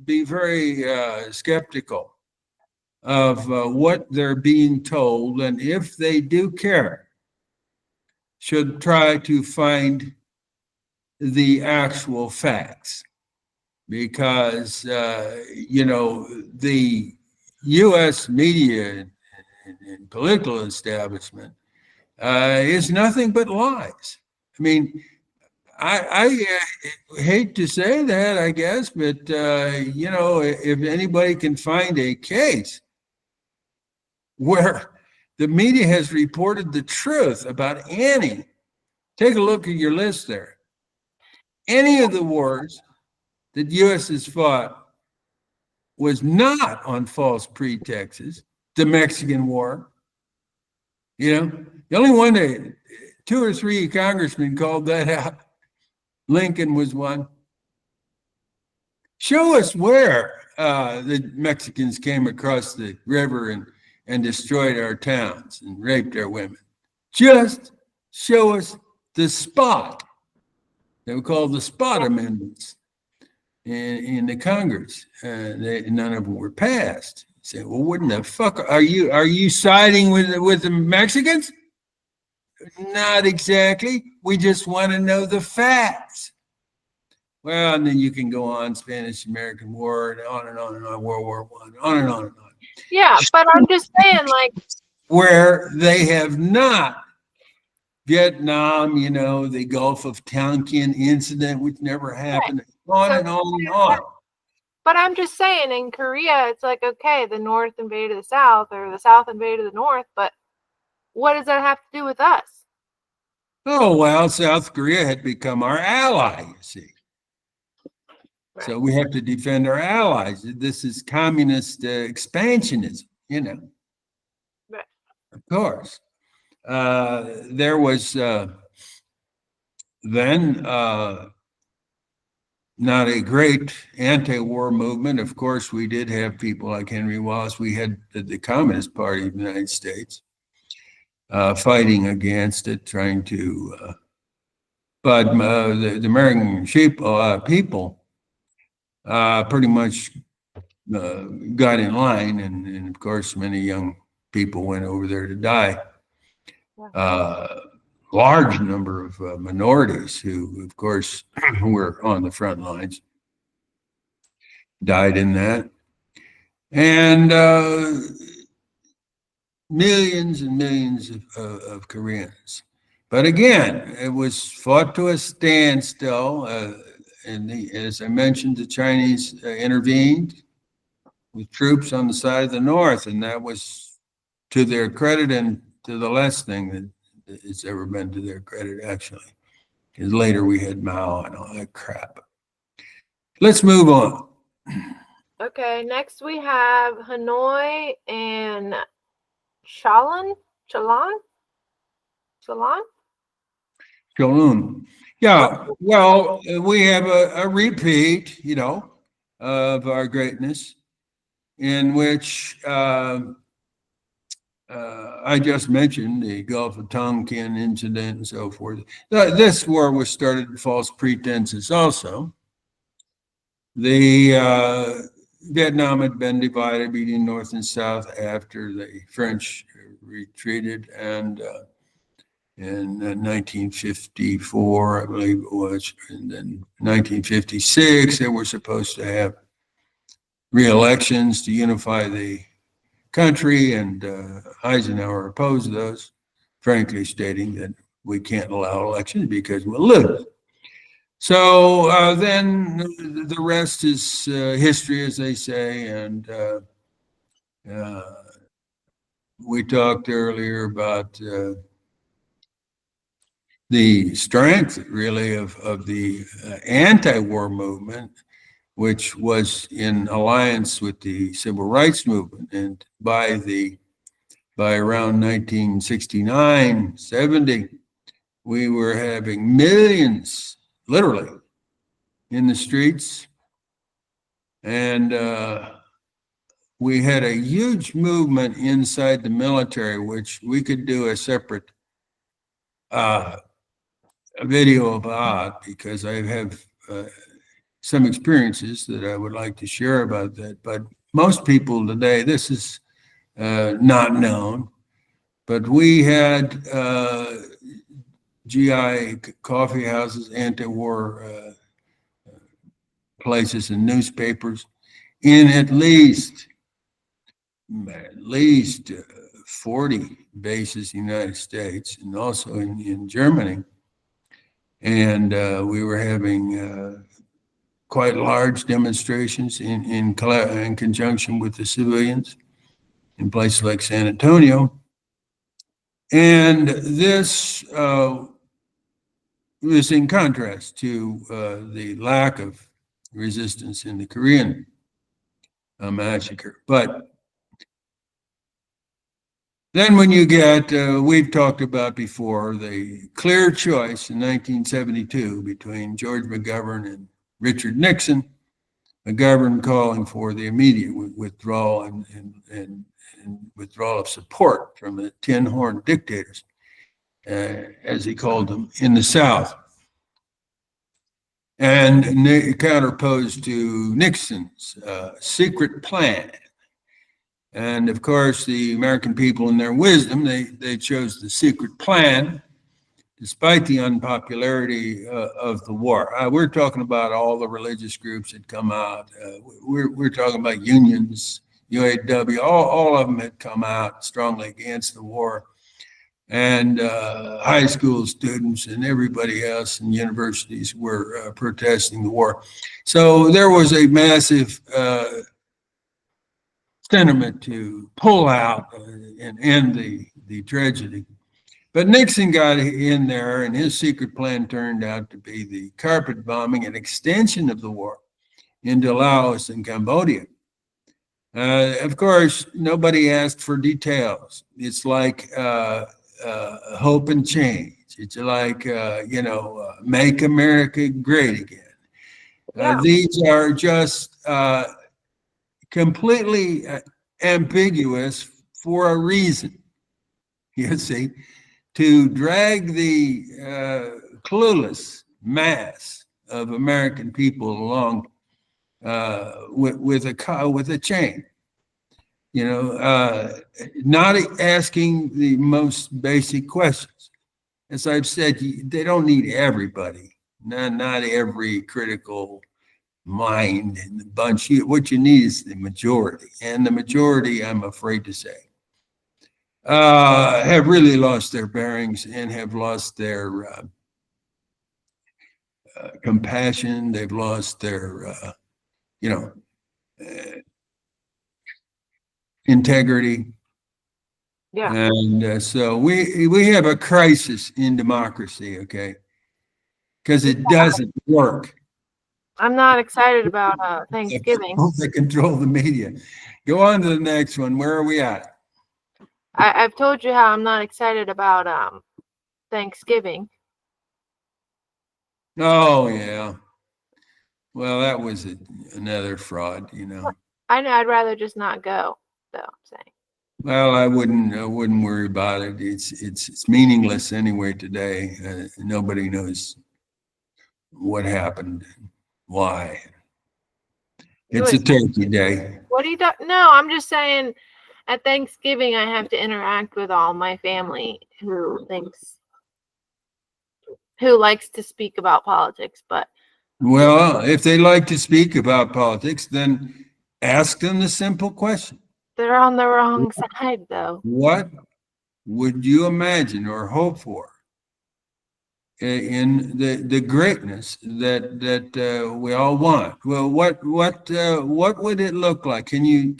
be very skeptical of what they're being told, and if they do care, should try to find the actual facts. Because, the U.S. media and political establishment is nothing but lies. I mean, I hate to say that, I guess, but, if anybody can find a case where the media has reported the truth about any, take a look at your list there, any of the wars that the U.S. has fought was not on false pretexts. The Mexican War, the only one that 2 or 3 congressmen called that out. Lincoln was one. Show us where the Mexicans came across the river and destroyed our towns and raped our women. Just show us the spot. They were called the spot amendments in the Congress. None of them were passed. You say, well, what in the fuck are you siding with the Mexicans? Not exactly. We just want to know the facts. Well, and then you can go on, Spanish-American War, and on, World War I, on and on and on. Yeah, but I'm just saying, like, where they have not. Vietnam, the Gulf of Tonkin incident, which never happened, right. And on and on. But I'm just saying, in Korea, it's like, okay, the North invaded the South, or the South invaded the North, but what does that have to do with us? Oh, well, South Korea had become our ally, you see. Right. So we have to defend our allies. This is communist expansionism, Right. Of course. There was then not a great anti-war movement. Of course, we did have people like Henry Wallace. We had the Communist Party of the United States fighting against it, trying to, but the American people pretty much got in line, and of course, many young people went over there to die. Large number of minorities who, of course, were on the front lines died in that. And millions and millions of Koreans. But again, it was fought to a standstill. And as I mentioned, the Chinese intervened with troops on the side of the North, and that was to their credit and to the last thing that it's ever been to their credit, actually. Because later we had Mao and all that crap. Let's move on. Okay, next we have Hanoi and Cholon. Yeah, well, we have a repeat, of our greatness, in which I just mentioned the Gulf of Tonkin incident and so forth. This war was started with false pretenses also. The Vietnam had been divided between North and South after the French retreated, and in 1954, I believe it was, and then 1956, they were supposed to have re-elections to unify the country, and Eisenhower opposed those, frankly stating that we can't allow elections because we'll lose. So then the rest is history, as they say, and we talked earlier about the strength, really, of the anti-war movement, which was in alliance with the civil rights movement, and by around 1969, 70, we were having millions, literally, in the streets. And we had a huge movement inside the military, which we could do a separate video about, because I have some experiences that I would like to share about that. But most people today, this is not known. But we had GI coffee houses, anti-war places, and newspapers in at least 40 bases in the United States, and also in Germany. And we were having quite large demonstrations in conjunction with the civilians in places like San Antonio. And this was in contrast to the lack of resistance in the Korean massacre. But then when you get, we've talked about before, the clear choice in 1972 between George McGovern and Richard Nixon, McGovern calling for the immediate withdrawal and withdrawal of support from the tin horn dictators, as he called them, in the South. And counterposed to Nixon's secret plan. And of course, the American people, in their wisdom, they chose the secret plan, despite the unpopularity of the war. We're talking about all the religious groups that come out. We're talking about unions, UAW, all of them had come out strongly against the war. And high school students and everybody else in universities were protesting the war. So there was a massive sentiment to pull out and end the tragedy. But Nixon got in there, and his secret plan turned out to be the carpet bombing and extension of the war into Laos and Cambodia. Of course, nobody asked for details. It's like hope and change. It's like, make America great again. These are just completely ambiguous for a reason, you see, to drag the clueless mass of American people along with a chain. Not asking the most basic questions. As I've said, they don't need everybody, not every critical mind in the bunch. What you need is the majority, and the majority, I'm afraid to say, have really lost their bearings and have lost their compassion. They've lost their, integrity. Yeah. And so we have a crisis in democracy, okay? Because it doesn't work. I'm not excited about Thanksgiving. They control the media. Go on to the next one. Where are we at? I've told you how I'm not excited about Thanksgiving. Oh, yeah. Well, that was another fraud, I know. I'd rather just not go, though. I'm saying. Well, I wouldn't worry about it. It's meaningless anyway today. Nobody knows what happened, why. It's a turkey day. What do you do? No, I'm just saying. At Thanksgiving, I have to interact with all my family who likes to speak about politics, but. Well, if they like to speak about politics, then ask them the simple question. They're on the wrong side, though. What would you imagine or hope for in the greatness that we all want? Well, what would it look like? Can you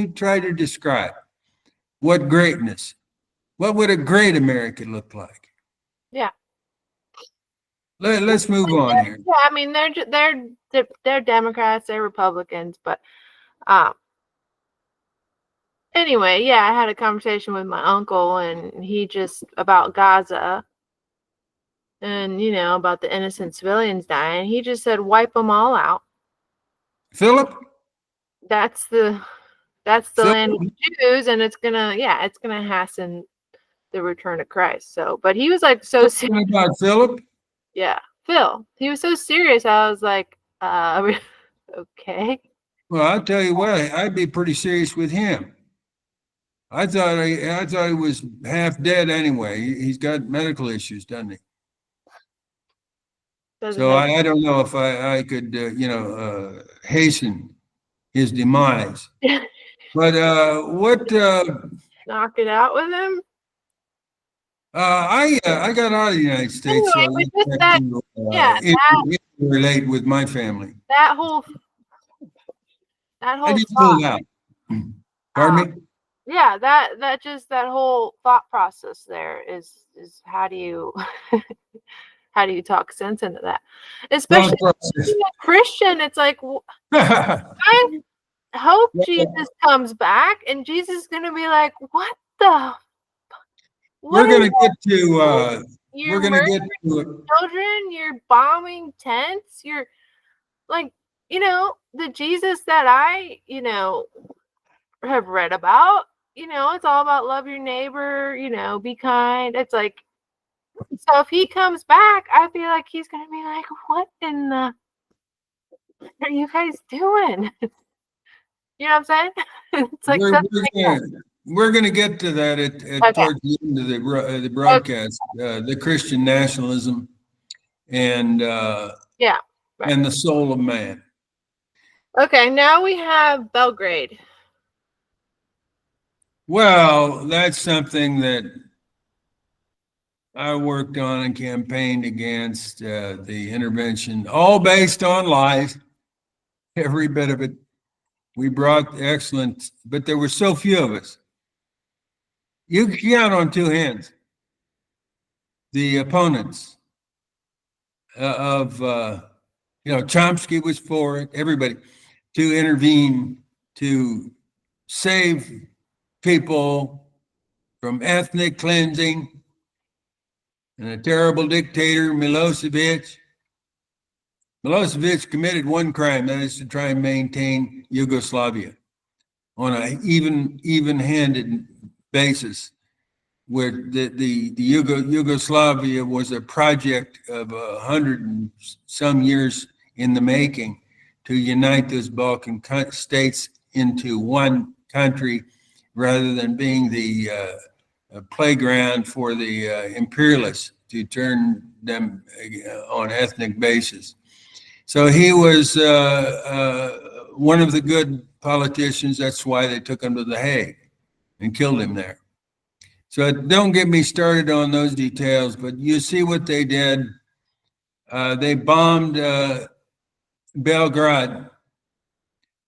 try to describe what greatness? What would a great America look like? Yeah. Let's move on here. Yeah, I mean they're Democrats, they're Republicans, but anyway, yeah, I had a conversation with my uncle, and he just about Gaza, and about the innocent civilians dying. He just said wipe them all out. Philip, that's the land of the Jews, and it's gonna hasten the return of Christ. So, but he was like so serious about Philip. Yeah, Phil. He was so serious. I was like, okay. Well, I'll tell you what, I'd be pretty serious with him. I thought he was half dead anyway. He's got medical issues, doesn't he? So I don't know if I could, hasten his demise. But what? Knock it out with him. I got out of the United States, anyway, so relate with my family. That whole. I just pulled out. Pardon me? Yeah, that whole thought process there is how do you how do you talk sense into that? Especially being a Christian, it's like I hope Jesus comes back, and Jesus is gonna be like, what the? We're gonna get to children. You're bombing tents. You're like, the Jesus that I have read about. It's all about love your neighbor. Be kind. It's like, so if he comes back, I feel like he's gonna be like, what in the are you guys doing? You know what I'm saying? It's like we're going to get to that towards the end of the broadcast, the Christian nationalism and and the soul of man. Okay, now we have Belgrade. Well, that's something that I worked on and campaigned against, the intervention, all based on lies, every bit of it. We brought excellent, but there were so few of us. You can count on two hands the opponents of, Chomsky was for it, everybody, to intervene, to save people from ethnic cleansing and a terrible dictator, Milosevic. Milosevic committed one crime, that is to try and maintain Yugoslavia on an even-handed basis, where the Yugoslavia was a project of 100 and some years in the making to unite those Balkan states into one country, rather than being the playground for the imperialists to turn them on ethnic basis. So he was one of the good politicians. That's why they took him to The Hague and killed him there. So don't get me started on those details, but you see what they did. They bombed Belgrade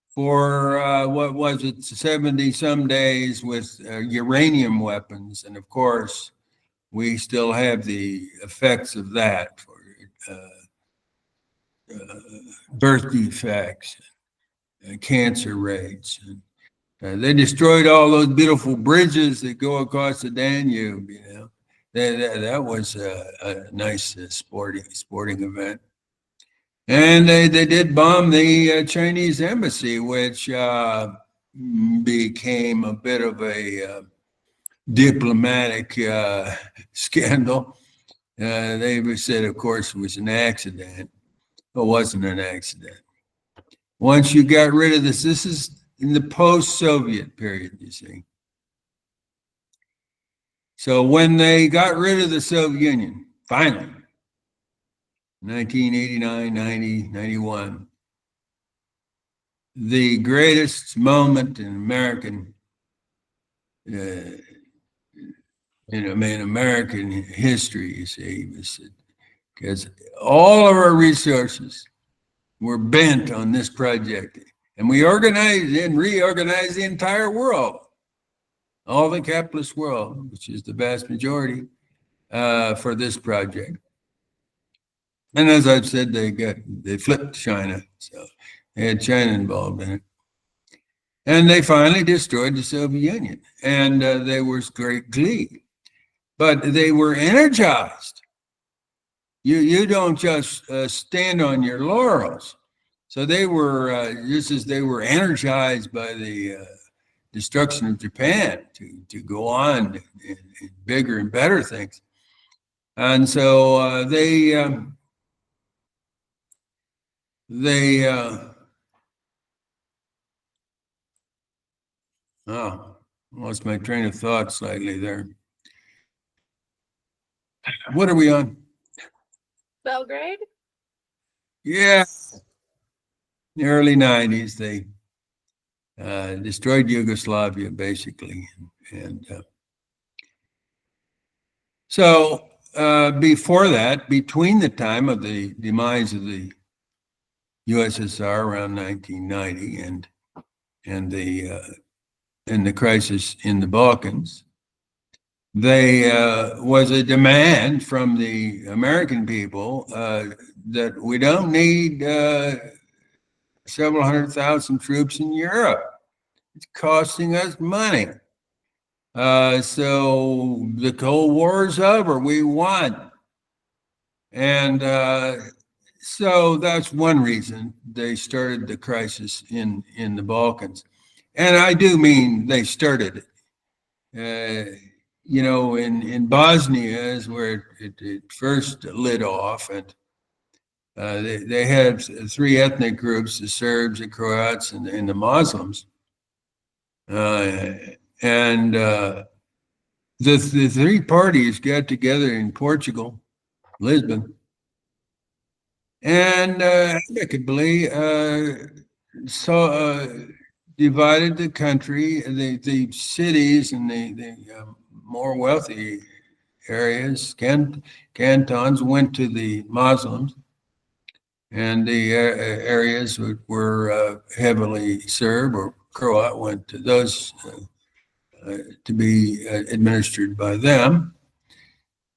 for what was it, 70 some days with uranium weapons. And of course, we still have the effects of that for birth defects, cancer rates. They destroyed all those beautiful bridges that go across the Danube, that was a nice sporting event. And they did bomb the Chinese embassy, which became a bit of a diplomatic scandal. They said, of course, it was an accident. It wasn't an accident. Once you got rid of this is in the post-Soviet period, you see. So when they got rid of the Soviet Union, finally, 1989, 90, 91, the greatest moment in American American history, you see, because all of our resources were bent on this project, and we organized and reorganized the entire world, all the capitalist world, which is the vast majority, for this project. And as I've said, they flipped China, so they had China involved in it. And they finally destroyed the Soviet Union, and there was great glee. But they were energized. You don't just stand on your laurels. So they were, just as they were energized by the destruction of Japan to go on in bigger and better things. And so they lost my train of thought slightly there. What are we on? Belgrade? Yeah. In the early 90s, they destroyed Yugoslavia, basically. And so before that, between the time of the demise of the USSR around 1990 and the crisis in the Balkans, there was a demand from the American people that we don't need several 100,000 troops in Europe. It's costing us money. So the Cold War is over. We won. And so that's one reason they started the crisis in the Balkans. And I do mean they started it. In Bosnia is where it first lit off, and they had three ethnic groups: the Serbs, the Croats, and the Muslims. And the three parties got together in Portugal, Lisbon, and amicably divided the country. The cities and the more wealthy areas, cantons, went to the Muslims, and the areas were heavily Serb or Croat went to those to be administered by them.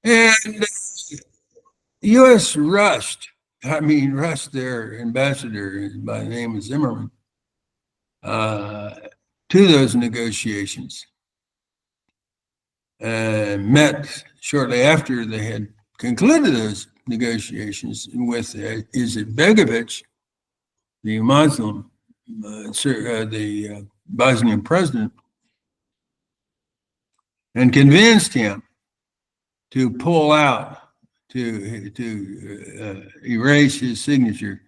And the U.S. rushed their ambassador by the name of Zimmerman to those negotiations. Met shortly after they had concluded those negotiations with Izetbegovic, the Muslim, the Bosnian president, and convinced him to pull out, to erase his signature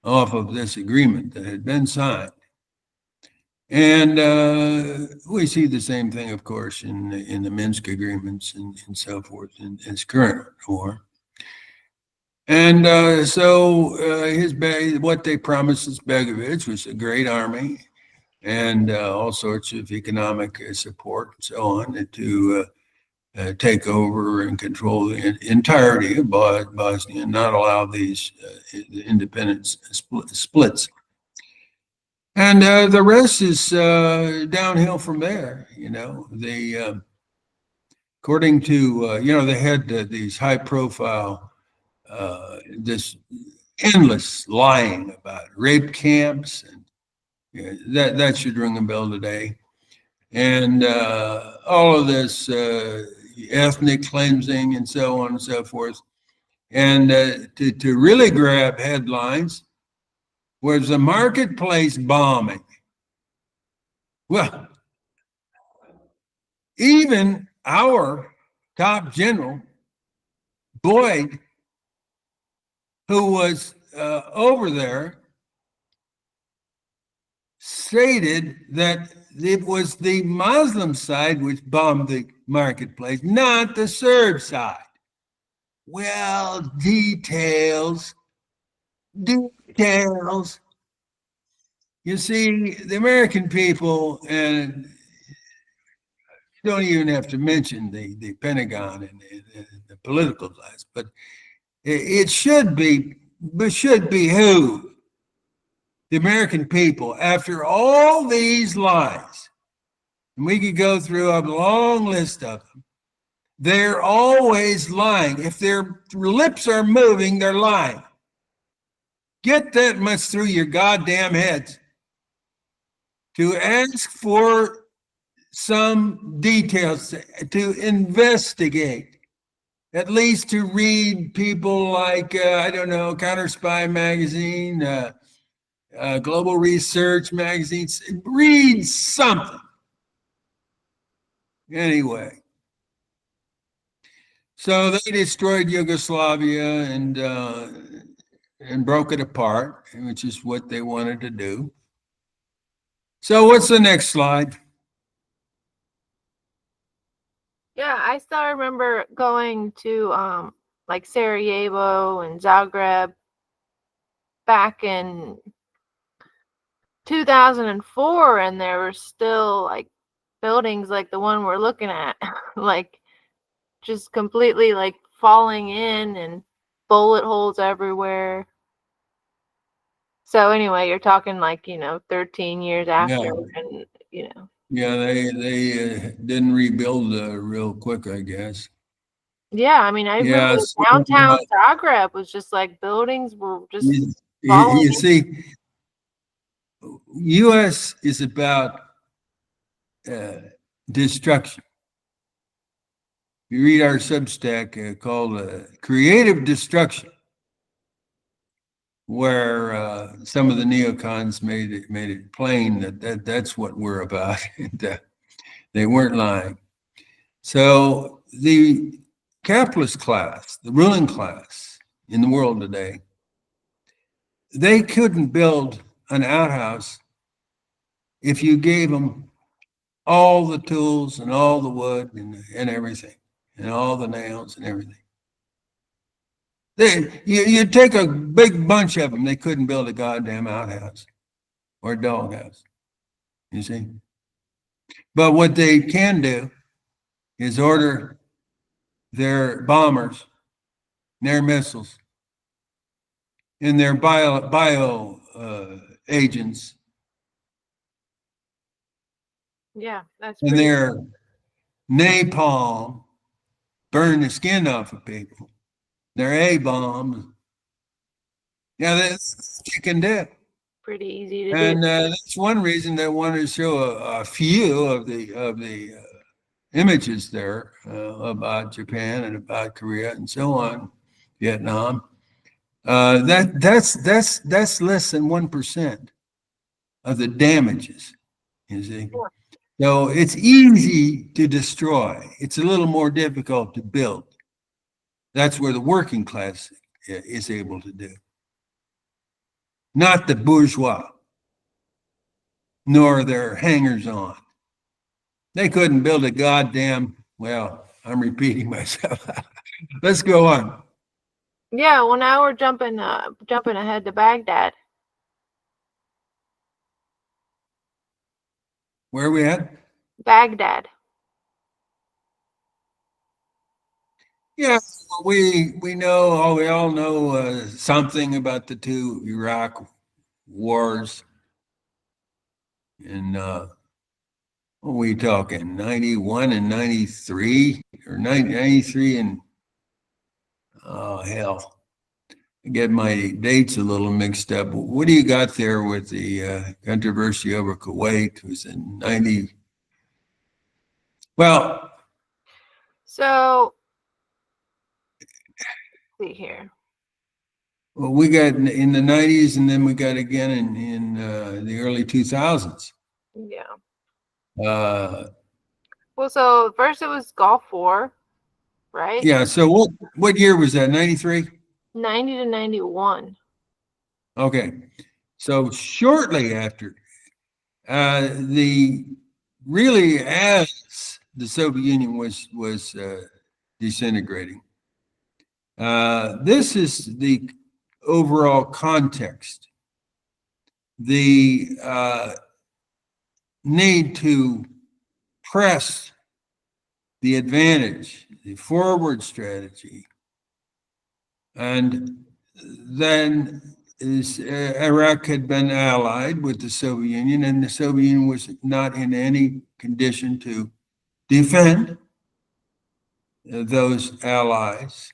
off of this agreement that had been signed. And we see the same thing, of course, in the Minsk agreements and so forth in his current war. And so what they promised Begovic was a great army and all sorts of economic support and so on to take over and control the entirety of Bosnia and not allow these independent splits. And the rest is downhill from there. According to, they had these high profile, this endless lying about rape camps, and that should ring a bell today. And all of this, ethnic cleansing and so on and so forth. And to really grab headlines was the marketplace bombing. Well, even our top general, Boyd, who was over there, stated that it was the Muslim side which bombed the marketplace, not the Serb side. Well, details. You see, the American people, and you don't even have to mention the Pentagon and the political class, but it should behoove the American people, after all these lies, and we could go through a long list of them, they're always lying. If their lips are moving, they're lying. Get that much through your goddamn heads. To ask for some details, to investigate, at least to read people like, I don't know, Counter Spy Magazine, Global Research magazines, read something. Anyway, so they destroyed Yugoslavia and broke it apart, which is what they wanted to do. So what's the next slide? Yeah, I still remember going to like Sarajevo and Zagreb back in 2004, and there were still like buildings like the one we're looking at, like just completely like falling in and bullet holes everywhere. So anyway, you're talking like, 13 years after, and Yeah, they didn't rebuild real quick, I guess. Yeah, I mean, I remember downtown Zagreb was just like buildings were just falling. You see, U.S. is about destruction. You read our Substack called Creative Destruction, where some of the neocons made it plain that's what we're about. And, they weren't lying. So the capitalist class, the ruling class in the world today, they couldn't build an outhouse if you gave them all the tools and all the wood and everything, and all the nails and everything. You take a big bunch of them, they couldn't build a goddamn outhouse or a doghouse, you see. But what they can do is order their bombers, their missiles, and their bio agents. Yeah, that's and pretty. Their napalm, burn the skin off of people. Their A-bombs. Yeah, that's what you can do. Pretty easy to do. And that's one reason they wanted to show a few of the images there about Japan and about Korea and so on, Vietnam. That's less than 1% of the damages, you see. So it's easy to destroy. It's a little more difficult to build. That's where the working class is able to do. Not the bourgeois, nor their hangers-on. They couldn't build a goddamn, well, I'm repeating myself. Let's go on. Yeah, well, now we're jumping ahead to Baghdad. Where are we at? Baghdad. Yeah, we know, we all know something about the two Iraq wars. And what are we talking, 91 and 93? Or 93 and, oh, hell. I get my dates a little mixed up. What do you got there with the controversy over Kuwait? It was in 90. Well, So, let's see here. Well, we got in the 90s, and then we got again in the early 2000s. Yeah. Uh, Well, so first it was Gulf War, right? yeah. So what year was that? 93? 90 to 91. Okay. So shortly after, the really as the Soviet Union was disintegrating. This is the overall context. The need to press the advantage, the forward strategy, and then Iraq had been allied with the Soviet Union, and the Soviet Union was not in any condition to defend those allies.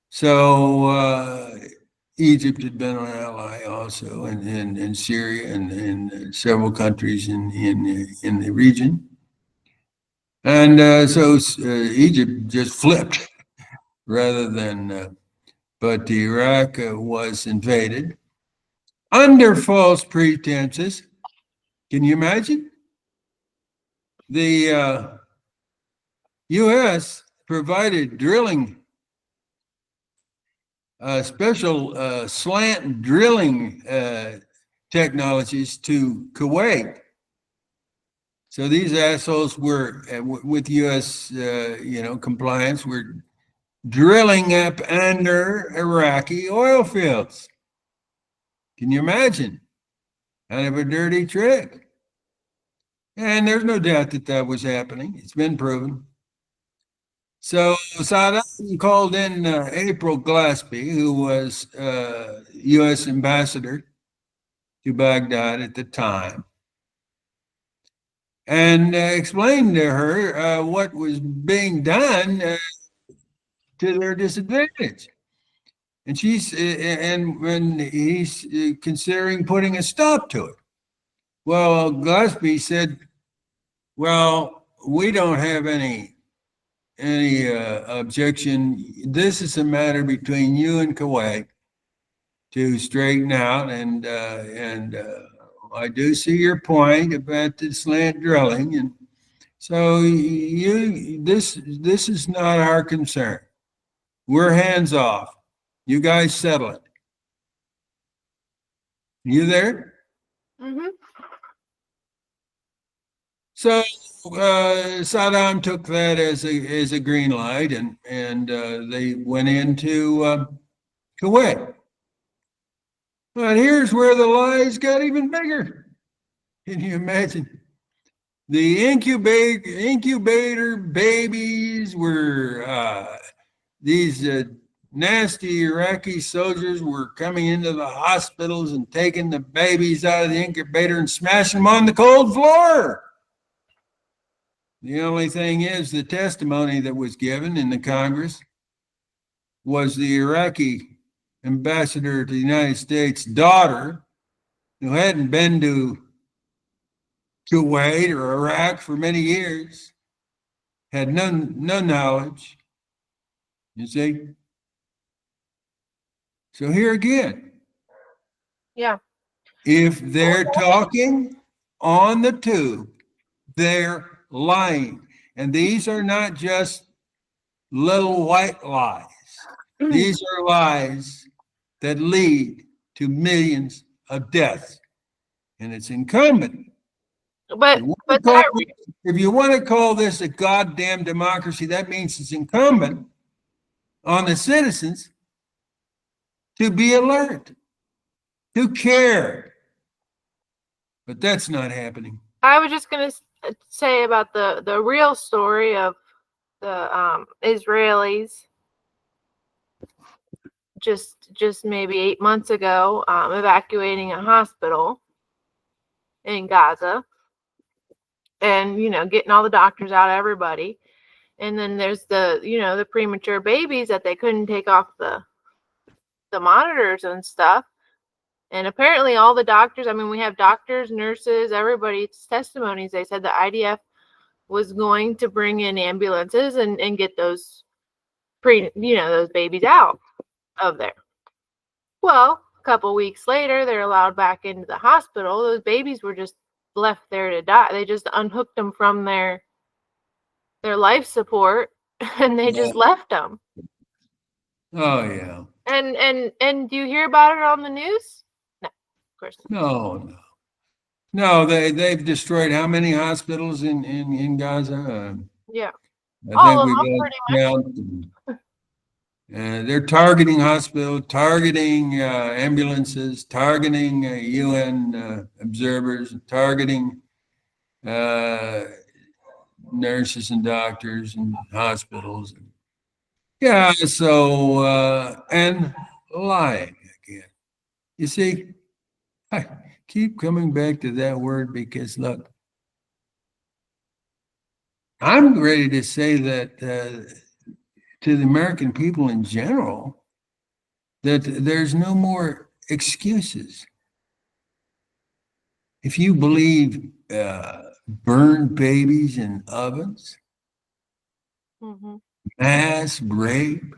So Egypt had been an ally also, in Syria and in several countries in the region. And so Egypt just flipped rather than, but Iraq was invaded under false pretenses. Can you imagine? The U.S. provided drilling, special slant drilling technologies to Kuwait. So these assholes were, with U.S. Compliance, were drilling up under Iraqi oil fields. Can you imagine? Kind of a dirty trick. And there's no doubt that that was happening. It's been proven. So Saddam called in April Glaspie, who was U.S. ambassador to Baghdad at the time, and explained to her what was being done to their disadvantage. And and when he's considering putting a stop to it. Well, Glaspie said, "Well, we don't have any objection. This is a matter between you and Kuwait to straighten out, and I do see your point about the slant drilling, and so this is not our concern. We're hands off. You guys settle it. You there?" Mm-hmm. So Saddam took that as a green light, and they went into Kuwait. But here's where the lies got even bigger. Can you imagine? The incubator babies were these nasty Iraqi soldiers were coming into the hospitals and taking the babies out of the incubator and smashing them on the cold floor. The only thing is, the testimony that was given in the Congress was the Iraqi ambassador to the United States' daughter, who hadn't been to Kuwait or Iraq for many years, had no knowledge. You see? So here again, Yeah. if they're talking on the tube, they're lying. And these are not just little white lies. These are lies that lead to millions of deaths. And it's incumbent. But that If you want to call this a goddamn democracy, that means it's incumbent on the citizens to be alert, to care. But that's not happening. I was just gonna say about the real story of the Israelis just maybe 8 months ago, evacuating a hospital in Gaza, and getting all the doctors out, everybody. And then there's the premature babies that they couldn't take off the monitors and stuff. And apparently all the doctors, I mean, we have doctors, nurses, everybody's testimonies. They said the IDF was going to bring in ambulances and get those those babies out of there. Well, a couple weeks later, they're allowed back into the hospital. Those babies were just left there to die. They just unhooked them from their life support and they just left them. Oh yeah. And do you hear about it on the news? No, of course not. No. They've destroyed how many hospitals in Gaza? Yeah. I think All of we them, got count. They're targeting hospitals, targeting ambulances, targeting UN observers, targeting nurses and doctors and hospitals. Yeah, so, and lying again. You see, I keep coming back to that word because, look, I'm ready to say that to the American people in general, that there's no more excuses. If you believe burned babies in ovens, mass rape,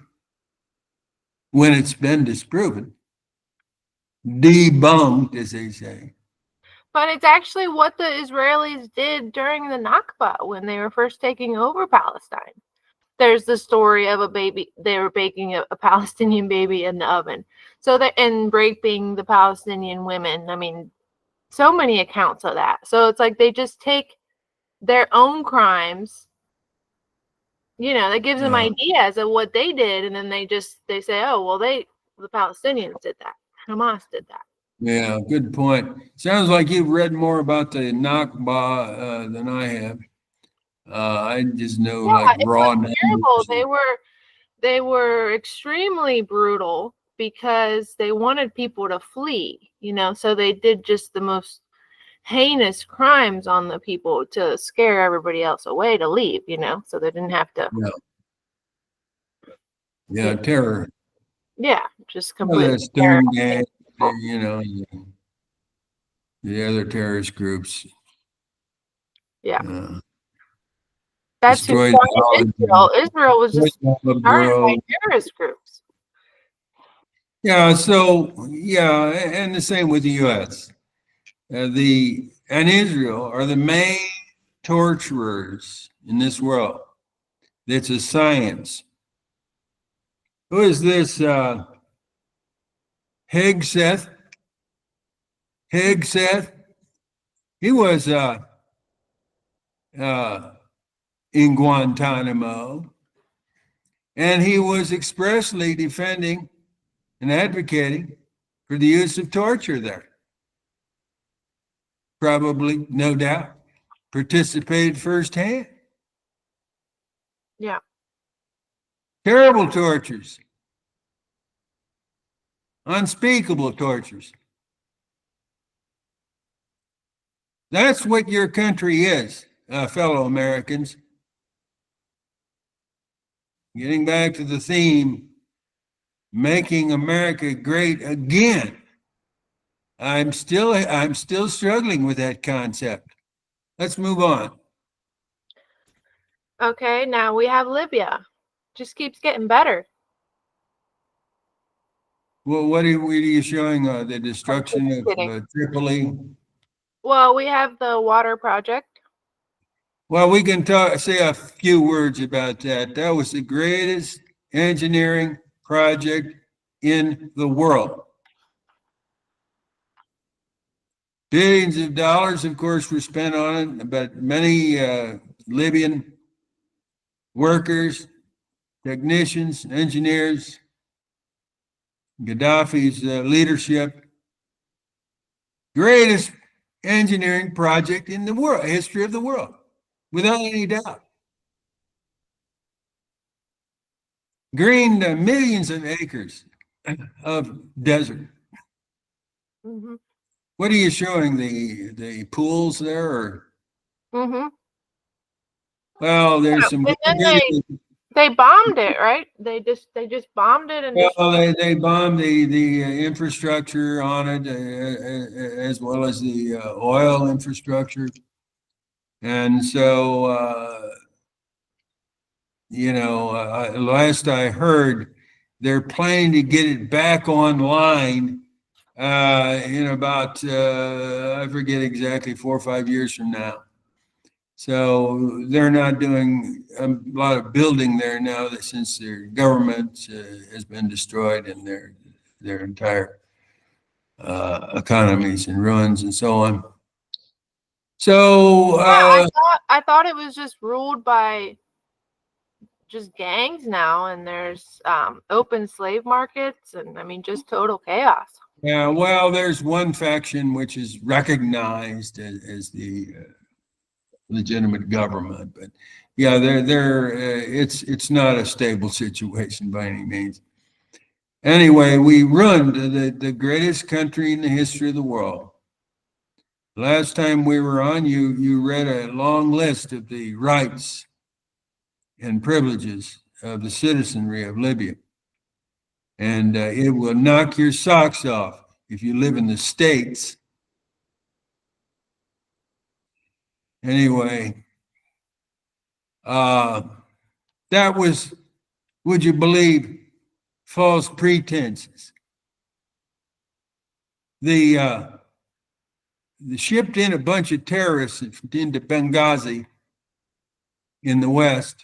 when it's been disproven, debunked, as they say. But it's actually what the Israelis did during the Nakba when they were first taking over Palestine. There's the story of a baby, they were baking a Palestinian baby in the oven. So that, and raping the Palestinian women. I mean, so many accounts of that. So it's like they just take their own crimes, that gives them ideas of what they did, and then they say, oh, well, the Palestinians did that. Hamas did that. Yeah, good point. Sounds like you've read more about the Nakba than I have. I just know like raw numbers. Terrible. They were extremely brutal because they wanted people to flee, so they did just the most heinous crimes on the people to scare everybody else away to leave, so they didn't have to. Yeah, terror. Yeah, just completely. The other terrorist groups. Yeah. That's who started Israel. Israel was just started by terrorist groups. Yeah, and the same with the U.S. And Israel are the main torturers in this world. It's a science. Who is this? Hegseth. He was in Guantanamo, and he was expressly defending and advocating for the use of torture there. Probably, no doubt, participated firsthand. Yeah. Terrible tortures. Unspeakable tortures. That's what your country is, fellow Americans. Getting back to the theme, making America great again. I'm still struggling with that concept. Let's move on. Okay, now we have Libya. Just keeps getting better. Well, what are you showing? The destruction of Tripoli? Well, we have the water project. Well, we can say a few words about that. That was the greatest engineering project in the world. Billions of dollars, of course, were spent on it, but many Libyan workers, technicians, engineers, Gaddafi's leadership, greatest engineering project in the world, history of the world, without any doubt. Greened millions of acres of desert. Mm-hmm. What are you showing? The pools there? Or? Mm-hmm. Well, there's some. They bombed it, right? They just bombed it, and they bombed the infrastructure on it, as well as the oil infrastructure. And so, last I heard, they're planning to get it back online in about, I forget exactly, 4 or 5 years from now. So they're not doing a lot of building there now that since their government has been destroyed and their entire economies in ruins and so on. So I thought it was just ruled by just gangs now, and there's open slave markets, and I mean just total chaos. yeah, well, there's one faction which is recognized as the legitimate government, but yeah, it's not a stable situation by any means. Anyway, we run the greatest country in the history of the world. Last time we were on, you read a long list of the rights and privileges of the citizenry of Libya. And it will knock your socks off if you live in the States. Anyway, that was, would you believe, false pretenses. They shipped in a bunch of terrorists into Benghazi in the West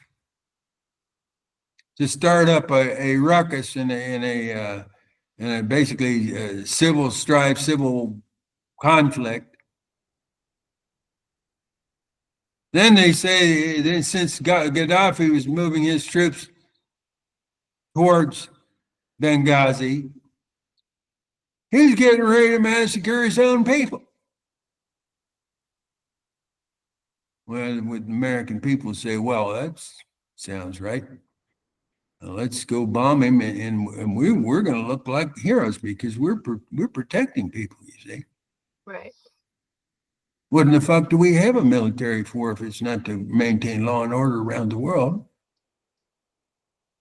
to start up a ruckus in a basically civil strife, civil conflict. Then they say that since Gaddafi was moving his troops towards Benghazi, he's getting ready to massacre his own people. Well, with American people say, well, that sounds right. Let's go bomb him, and we're going to look like heroes because we're protecting people, you see. Right. What in the fuck do we have a military for if it's not to maintain law and order around the world?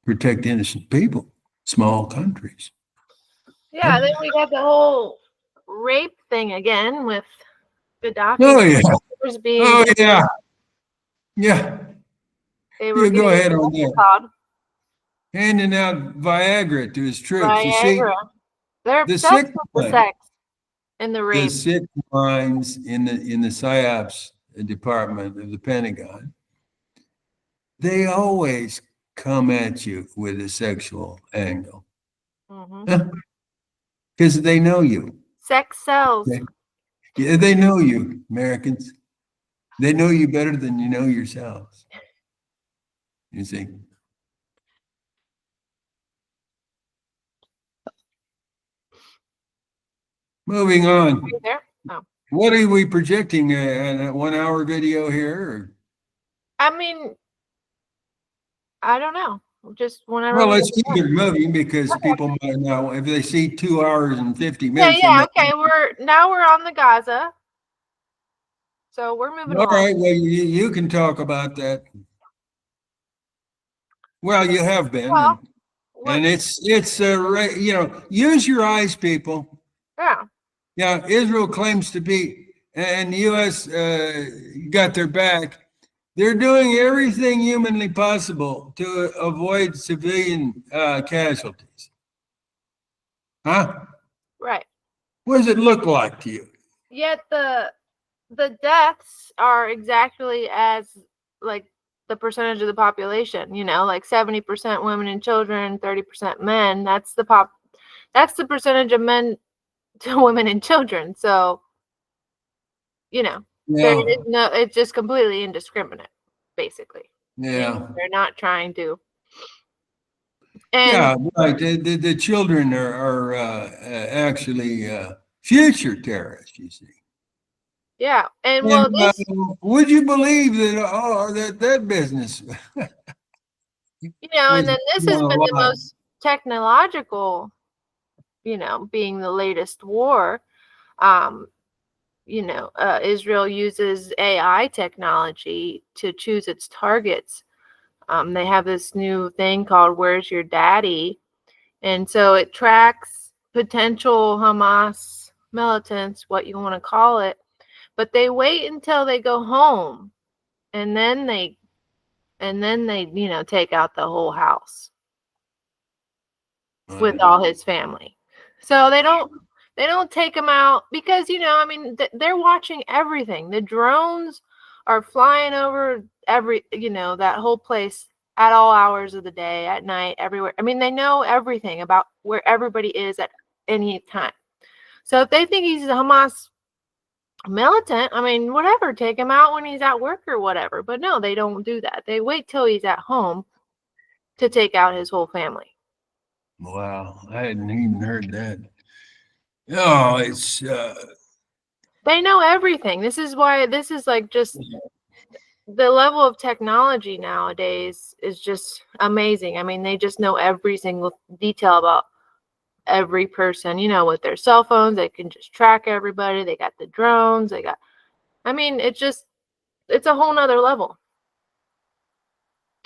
Protect innocent people, small countries. Yeah, then we got the whole rape thing again with Gaddafi. Oh, yeah. Being, oh, yeah. Yeah. They were go ahead on that. Called. Handing out Viagra to his troops. Viagra. You see, they're obsessed with the sex and the rape. The sick minds in the PSYOPs department of the Pentagon, they always come at you with a sexual angle. Because they know you. Sex sells. Yeah, they know you, Americans. They know you better than you know yourselves. You see. Moving on. Oh. What are we projecting? A 1 hour video here? Or? I mean, I don't know. Just whenever. Well, let's keep it moving because people might know if they see 2 hours and 50 minutes. Yeah. Okay. We're on the Gaza, so we're moving. All right. Well, you can talk about that. Well, you have been, and it's use your eyes, people. Yeah. Yeah. Israel claims to be, and the U.S. Got their back. They're doing everything humanly possible to avoid civilian casualties. Huh? Right. What does it look like to you? Yet the deaths are exactly as like the percentage of the population, like 70% women and children, 30% men. That's the percentage of men to women and children. So, there is it's just completely indiscriminate, basically. Yeah. They're not trying to. And right. The children are actually future terrorists, you see. Yeah. And would you believe that that business? And then this has been the most technological, being the latest war. Israel uses AI technology to choose its targets. They have this new thing called Where's Your Daddy? And so it tracks potential Hamas militants, what you want to call it, but they wait until they go home and then they take out the whole house with all his family. So they don't take him out because I mean they're watching everything. The drones are flying over that whole place at all hours of the day, at night, everywhere. I mean, they know everything about where everybody is at any time. So if they think he's a Hamas militant, I mean, whatever, take him out when he's at work or whatever. But no, they don't do that. They wait till he's at home to take out his whole family. Wow, I hadn't even heard that. Oh, it's they know everything. This is like just the level of technology nowadays is just amazing. I mean, they just know every single detail about every person, with their cell phones. They can just track everybody. They got the drones. I mean, it's a whole nother level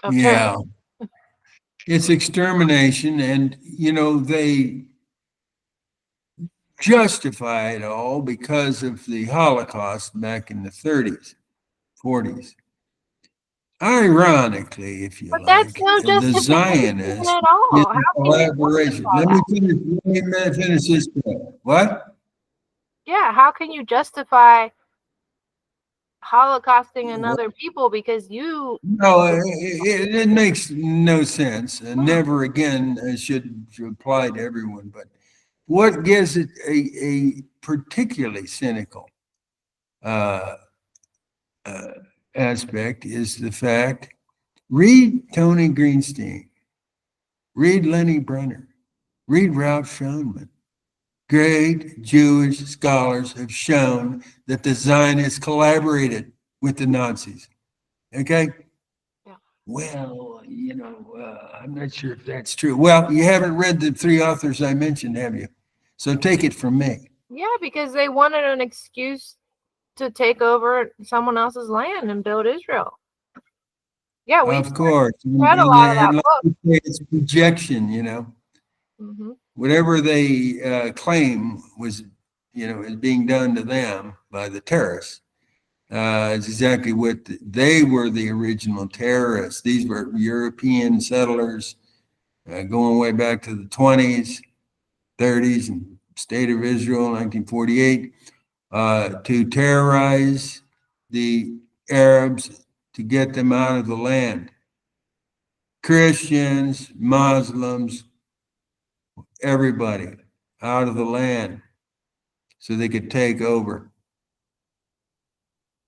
of terror. It's extermination, and they justify it all because of the Holocaust back in the 30s, 40s. Ironically, if you but like, that's no the justification Zionists at all. in collaboration. Let me finish this point. What? Yeah, how can you justify holocausting another people because you? No, it makes no sense. Never again should apply to everyone. But what gives it a particularly cynical aspect is the fact, read Tony Greenstein, read Lenny Brenner, read Ralph Schoenman. Great Jewish scholars have shown that the Zionists collaborated with the Nazis. Okay? Yeah. Well, I'm not sure if that's true. Well, you haven't read the three authors I mentioned, have you? So take it from me. Yeah, because they wanted an excuse to take over someone else's land and build Israel. Yeah, of course. read a lot of that book. It's projection, Mm-hmm. Whatever they claim was, is being done to them by the terrorists. It's exactly what they were, the original terrorists. These were European settlers going way back to the 20s, 30s, and state of Israel, 1948, to terrorize the Arabs to get them out of the land. Christians, Muslims, everybody out of the land so they could take over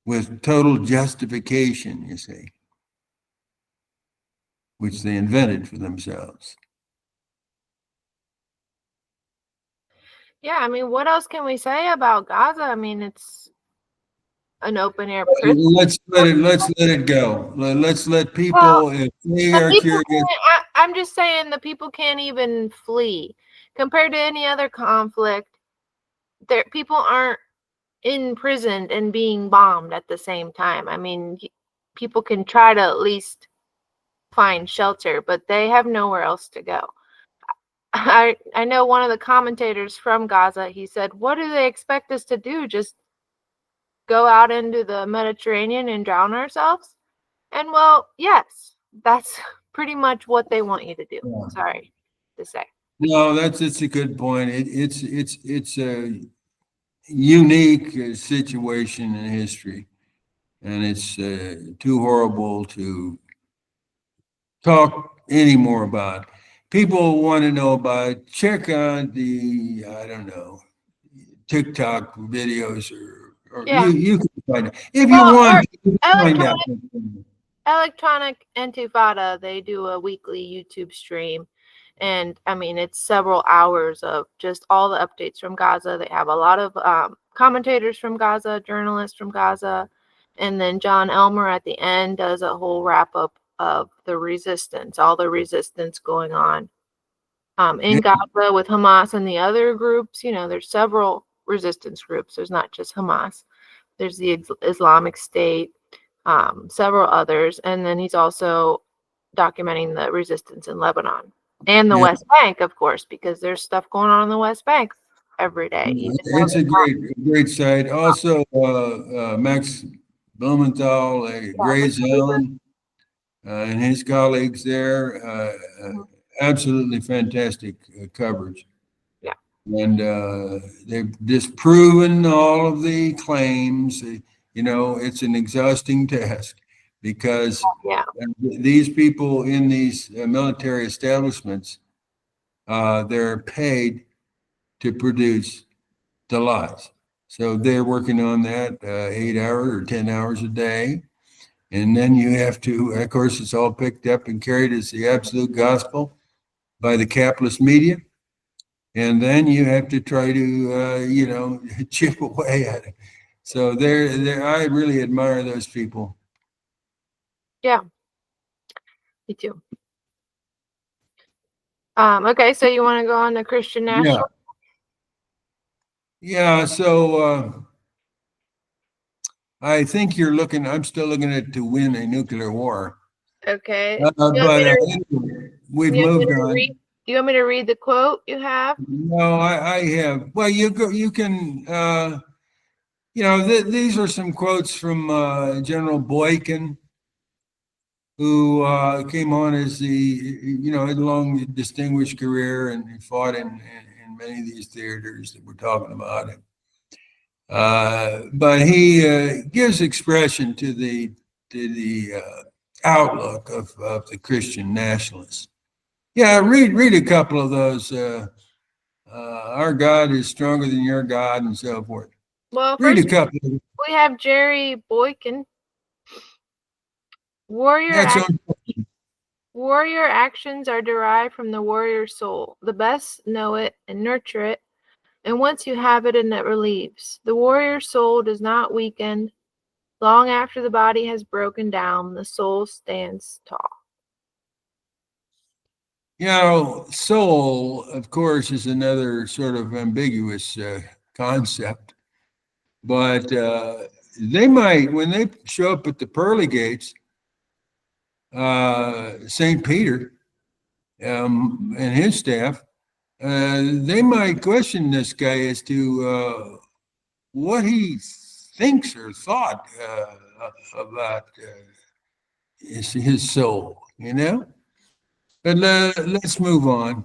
with total justification, you see, which they invented for themselves. Yeah, I mean, what else can we say about Gaza? I mean, it's an open air prison. Let's let it go. Let's let people, if they are curious. I'm just saying the people can't even flee compared to any other conflict. People aren't imprisoned and being bombed at the same time. I mean, people can try to at least find shelter, but they have nowhere else to go. I know one of the commentators from Gaza, he said, what do they expect us to do? Just go out into the Mediterranean and drown ourselves? And well, yes, that's pretty much what they want you to do. Yeah. Sorry to say. No, it's a good point. It's a unique situation in history, and it's too horrible to talk any more about. People want to know about. Check on the TikTok videos, or you can find it if you want. Find out. Electronic Intifada, they do a weekly YouTube stream. And I mean, it's several hours of just all the updates from Gaza. They have a lot of commentators from Gaza, journalists from Gaza. And then John Elmer at the end does a whole wrap up of the resistance, all the resistance going on in Gaza with Hamas and the other groups. There's several resistance groups. There's not just Hamas. There's the Islamic State, several others. And then he's also documenting the resistance in Lebanon. And the West Bank, of course, because there's stuff going on in the West Bank every day. It's a great site. Also, Max Blumenthal, Gray Zone, and his colleagues there. Absolutely fantastic coverage. Yeah. And they've disproven all of the claims. It's an exhausting task because these people in these military establishments, they're paid to produce the lies. So they're working on that 8 hours or 10 hours a day. And then you have to, of course, it's all picked up and carried as the absolute gospel by the capitalist media. And then you have to try to, chip away at it. So I really admire those people. Yeah, me too. Okay, so you want to go on the Christian national? Yeah. So I think I'm still looking at to win a nuclear war. Okay. But we've moved on. Do you want me to read the quote you have? No, I have. Well, you can, these are some quotes from General Boykin, who came on as had a long distinguished career, and he fought in many of these theaters that we're talking about. But he gives expression to the outlook of the Christian nationalists. Yeah, read a couple of those. Our God is stronger than your God, and so forth. Well, Read a first couple. we have Jerry Boykin. Warrior actions are derived from the warrior's soul. The best know it and nurture it, and once you have it, it never leaves. The warrior's soul does not weaken. Long after the body has broken down, the soul stands tall. Soul, of course, is another sort of ambiguous concept. But they might, when they show up at the pearly gates, St. Peter and his staff, they might question this guy as to what he thinks or thought about his soul, But let's move on. I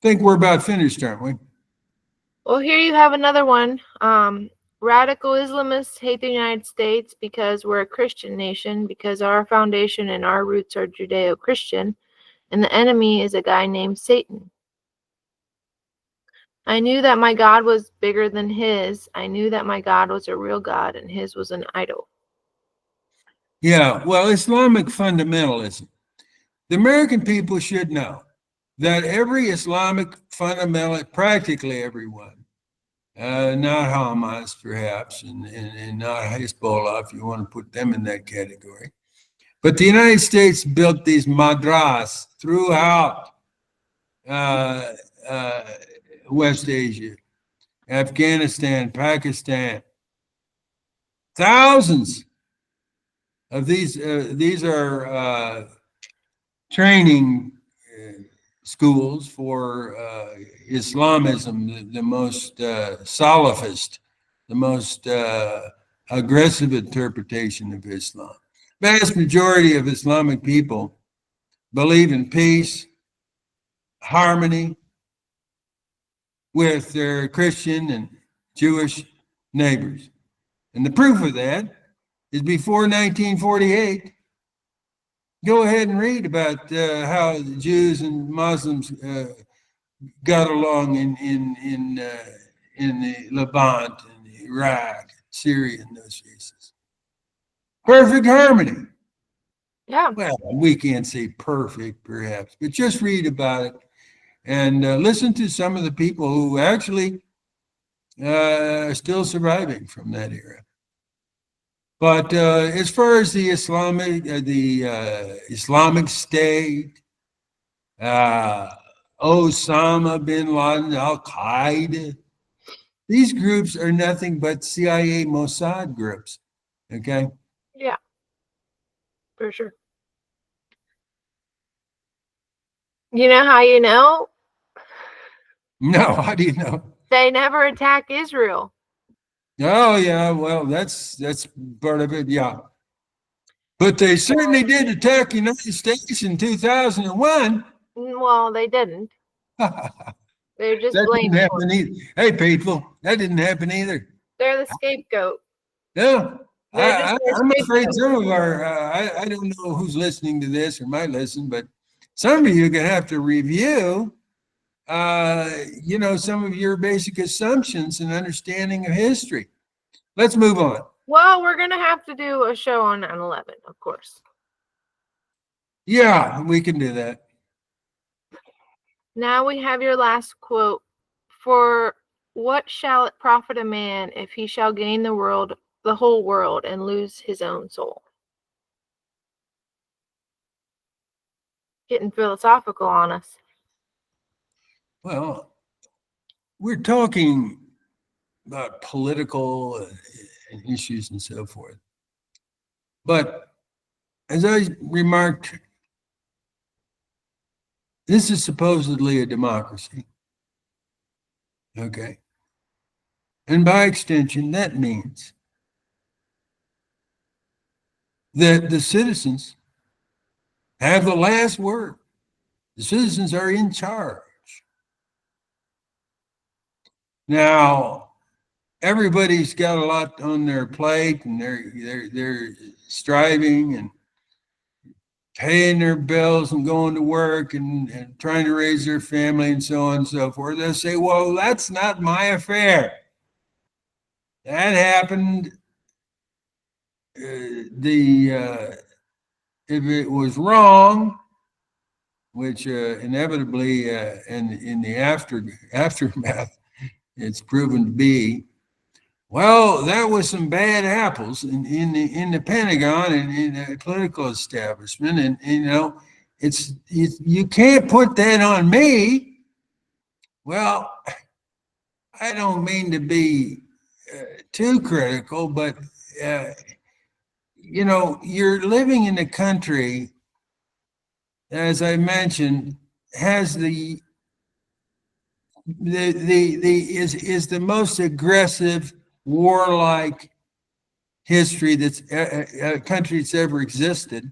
think we're about finished, aren't we? Well, here you have another one. Radical Islamists hate the United States because we're a Christian nation, because our foundation and our roots are Judeo-Christian, and the enemy is a guy named Satan. I knew that my God was bigger than his. I knew that my God was a real God and his was an idol. Yeah, well, Islamic fundamentalism. The American people should know that every Islamic fundamentalist, practically everyone, not Hamas perhaps, and not Hezbollah, if you want to put them in that category, but the United States built these madras throughout West Asia, Afghanistan, Pakistan. Thousands of these are training schools for Islamism, the most Salafist, the most aggressive interpretation of Islam. Vast majority of Islamic people believe in peace, harmony with their Christian and Jewish neighbors. And the proof of that is before 1948. Go ahead and read about how Jews and Muslims got along in the Levant and Iraq, Syria, and those cases. Perfect harmony. Yeah. Well, we can't say perfect, perhaps, but just read about it and listen to some of the people who actually are still surviving from that era. But as far as the Islamic State, Osama bin Laden, Al Qaeda, these groups are nothing but CIA Mossad groups. Okay. Yeah, for sure. You know how you know? No, how do you know? They never attack Israel. Oh yeah, well that's part of it, yeah. But they certainly did attack the United States in 2001. Well, they didn't. They're just That blamed didn't for happen it. either. Hey, people, that didn't happen either. They're the scapegoat. No, They're just their I'm afraid scapegoat. some of our, I don't know who's listening to this or might listen, but some of you are going to have to review, some of your basic assumptions and understanding of history. Let's move on. Well, we're going to have to do a show on 9/11, of course. Yeah, we can do that. Now we have your last quote. For what shall it profit a man if he shall gain the whole world, and lose his own soul? Getting philosophical on us. Well, we're talking about political issues and so forth. But as I remarked, this is supposedly a democracy. Okay. And by extension, that means that the citizens have the last word. The citizens are in charge. Now, everybody's got a lot on their plate, and they're striving and paying their bills and going to work and trying to raise their family and so on and so forth. They'll say, well, that's not my affair. That happened. If it was wrong, which inevitably in the aftermath, it's proven to be. Well, that was some bad apples in the Pentagon and in the political establishment, and you can't put that on me. Well, I don't mean to be too critical, but you're living in a country, as I mentioned, has the is the most aggressive, warlike history that's a country that's ever existed.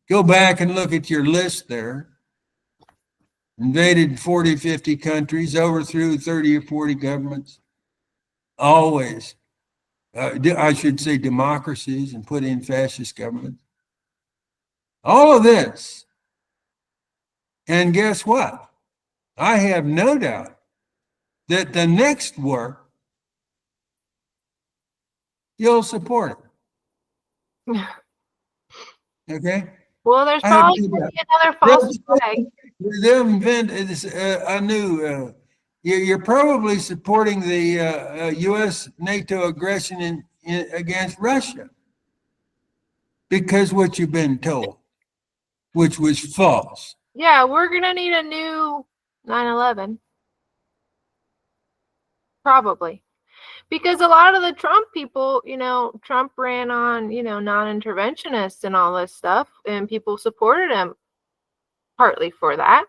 Go back and look at your list there. Invaded 40, 50 countries, overthrew 30 or 40 governments. Always, I should say democracies, and put in fascist governments. All of this. And guess what? I have no doubt that the next war, you'll support it. Okay? Well, there's probably going to be another false flag. They'll invent a new. You're probably supporting the U.S. NATO aggression against Russia because what you've been told, which was false. Yeah, we're going to need a new 9/11. Probably. Because a lot of the Trump people, Trump ran on, non-interventionists and all this stuff, and people supported him partly for that.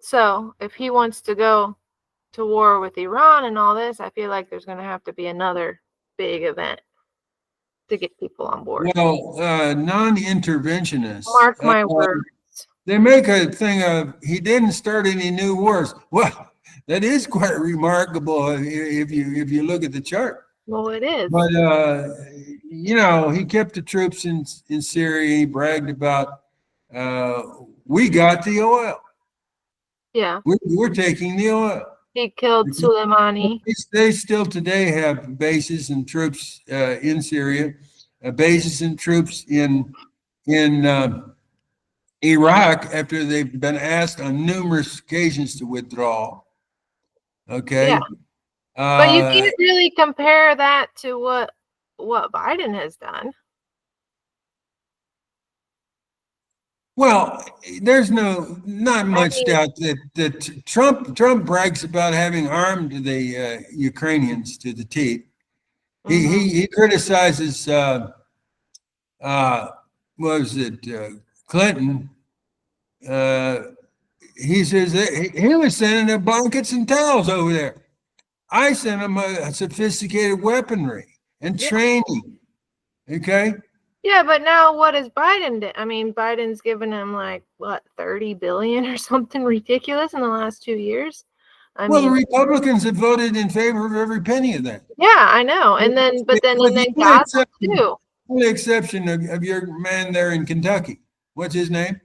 So if he wants to go to war with Iran and all this, I feel like there's going to have to be another big event to get people on board. Well, non-interventionists. Mark my words. They make a thing of he didn't start any new wars. Well, that is quite remarkable if you look at the chart. Well, it is. But he kept the troops in Syria. He bragged about we got the oil. Yeah. We're taking the oil. He killed Soleimani. They still today have bases and troops in Syria, bases and troops in Iraq after they've been asked on numerous occasions to withdraw. Okay. Yeah. But you can't really compare that to what Biden has done. Well, there's not much doubt that Trump brags about having armed the Ukrainians to the teeth. He criticizes what was it, Clinton. He says he was sending their blankets and towels over there. I sent them a sophisticated weaponry and training. Okay. Yeah, but now what is Biden do? I mean, Biden's given him like what, 30 billion or something ridiculous in the last 2 years. Well, the Republicans have voted in favor of every penny of that. Yeah, I know. And then, but then Gaza too. With the exception of your man there in Kentucky. What's his name?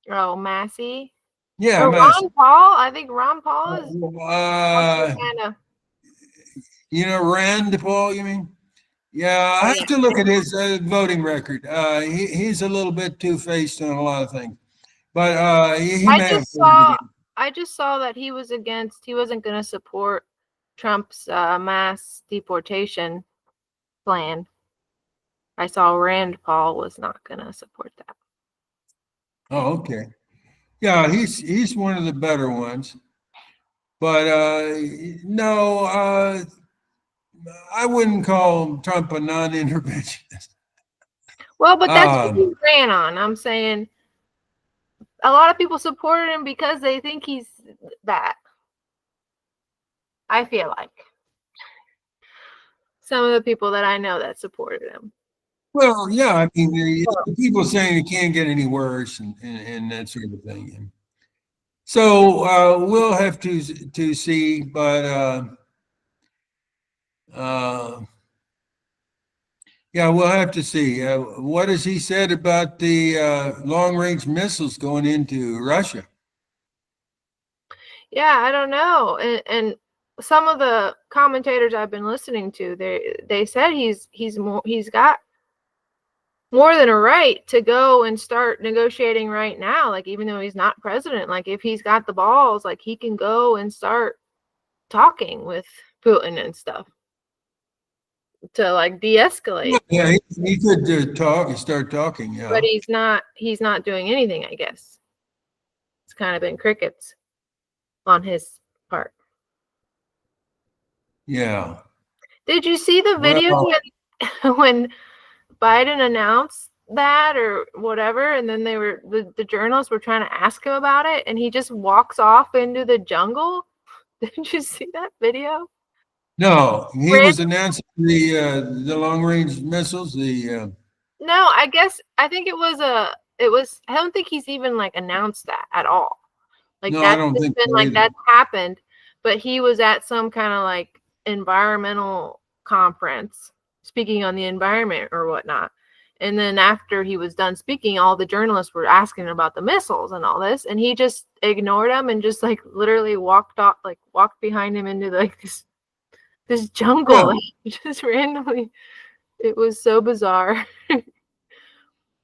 Oh, Massey. Yeah, or Massey. Ron Paul. I think Ron Paul is kind of. Rand Paul, you mean? Yeah, I have to look at his voting record. He's a little bit two-faced on a lot of things, but he may have. I just saw that he wasn't going to support Trump's mass deportation plan. I saw Rand Paul was not going to support that. Oh, okay. Yeah, he's one of the better ones. But no, I wouldn't call Trump a non-interventionist. Well, but that's what he ran on. I'm saying a lot of people supported him because they think he's that. I feel like some of the people that I know that supported him. Well, yeah, I mean, people saying it can't get any worse and that sort of thing. So we'll have to see, but yeah, we'll have to see. What has he said about the long-range missiles going into Russia? Yeah, I don't know. And some of the commentators I've been listening to, they said he's got more than a right to go and start negotiating right now. Like, even though he's not president, like if he's got the balls, like he can go and start talking with Putin and stuff to like de-escalate. Yeah, he could start talking. Yeah, but he's not doing anything. I guess it's kind of been crickets on his part. Yeah. Did you see the video when Biden announced that or whatever, and then the journalists were trying to ask him about it, and he just walks off into the jungle? Did you see that video? No, he was announcing the long-range missiles. No, I think it was I don't think he's even like announced that at all. Like no, that's I don't think been like that's happened, but he was at some kind of like environmental conference speaking on the environment or whatnot. And then after he was done speaking, all the journalists were asking about the missiles and all this, and he just ignored them and just like literally walked behind him into like this jungle. Like, just randomly. It was so bizarre.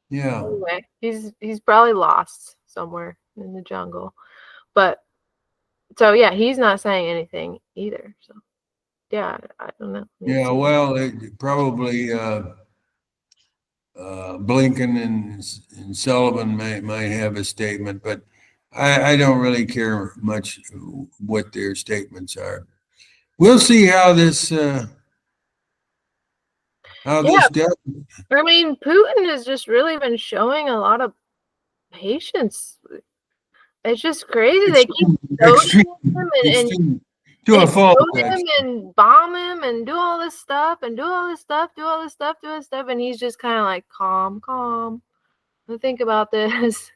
Yeah. Anyway, he's probably lost somewhere in the jungle. But so yeah, he's not saying anything either. So yeah, I don't know. Yeah, well, probably Blinken and Sullivan might have a statement, but I don't really care much what their statements are. We'll see how this does. I mean, Putin has just really been showing a lot of patience. It's just crazy. They keep him to a fault, and bomb him and do all this stuff and do all this stuff, and he's just kind of like calm. Think about this,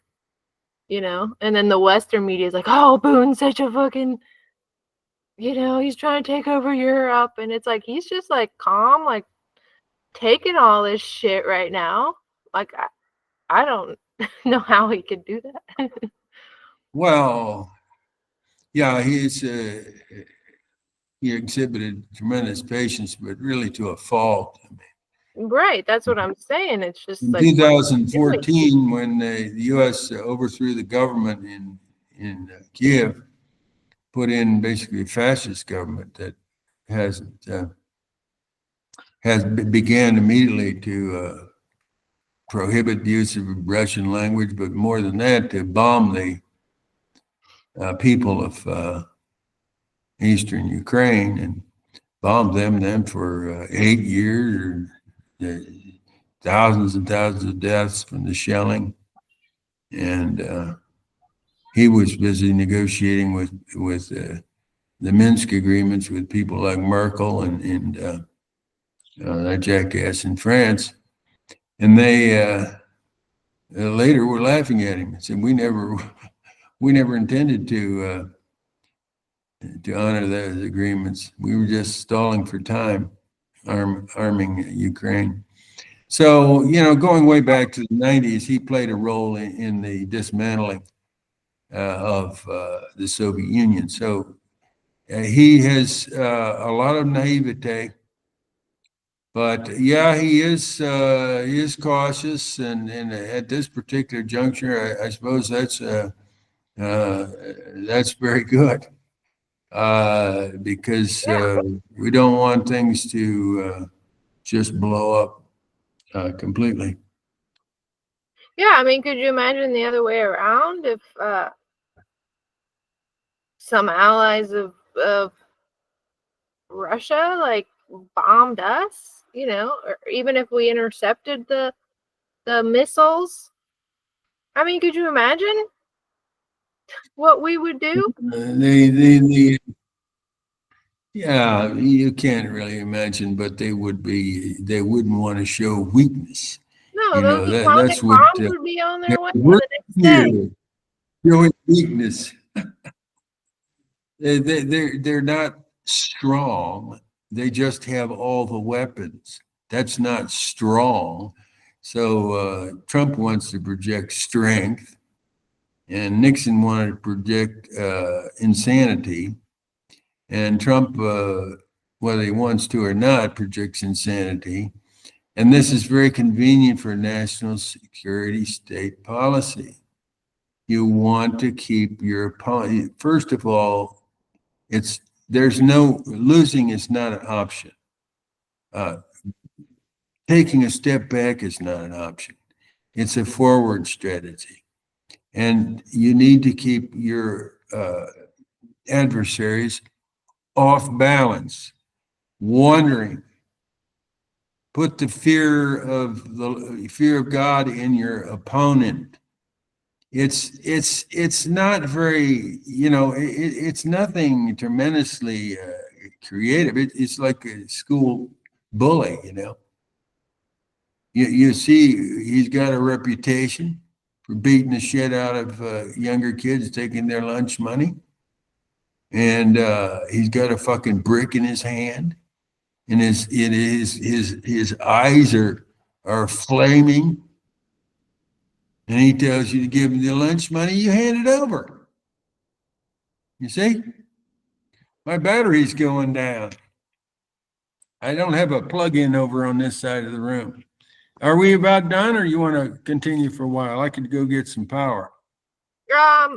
And then the Western media is like, "Oh, Putin's such a fucking, he's trying to take over Europe," and it's like he's just like calm, like taking all this shit right now. Like I don't know how he could do that. Well, yeah, he exhibited tremendous patience, but really to a fault. Right, that's what I'm saying. It's just in like 2014 when the U.S. overthrew the government in Kiev, put in basically a fascist government that began immediately to prohibit the use of Russian language, but more than that, to bomb the people of eastern Ukraine and bombed them then for 8 years, thousands and thousands of deaths from the shelling. And he was busy negotiating with Minsk agreements with people like Merkel and that jackass in France, and they later were laughing at him and said, "We never intended to honor those agreements. We were just stalling for time, arming Ukraine." So, going way back to the 90s, he played a role in the dismantling of the Soviet Union. So he has a lot of naivete, but yeah, he is cautious, and at this particular juncture, I suppose that's very good, because we don't want things to just blow up completely. Yeah, I mean, could you imagine the other way around if some allies of Russia like bombed us, or even if we intercepted the missiles? I mean, could you imagine what we would do? Yeah, you can't really imagine, but they wouldn't want to show weakness. No, those atomic That's what bombs would be on their way we're the next day. showing weakness. They're not strong. They just have all the weapons. That's not strong. So Trump wants to project strength, and Nixon wanted to project insanity. And Trump, whether he wants to or not, projects insanity. And this is very convenient for national security state policy. You want to keep your opponent. First of all, there's no losing is not an option. Taking a step back is not an option. It's a forward strategy. And you need to keep your adversaries off balance, wondering. Put the fear of God in your opponent. It's not very, it's nothing tremendously creative. It's like a school bully. You see, he's got a reputation for beating the shit out of younger kids, taking their lunch money, and he's got a fucking brick in his hand, and his eyes are flaming, and he tells you to give him the lunch money, you hand it over. You see, my battery's going down. I don't have a plug-in over on this side of the room. Are we about done, or you want to continue for a while? I could go get some power. I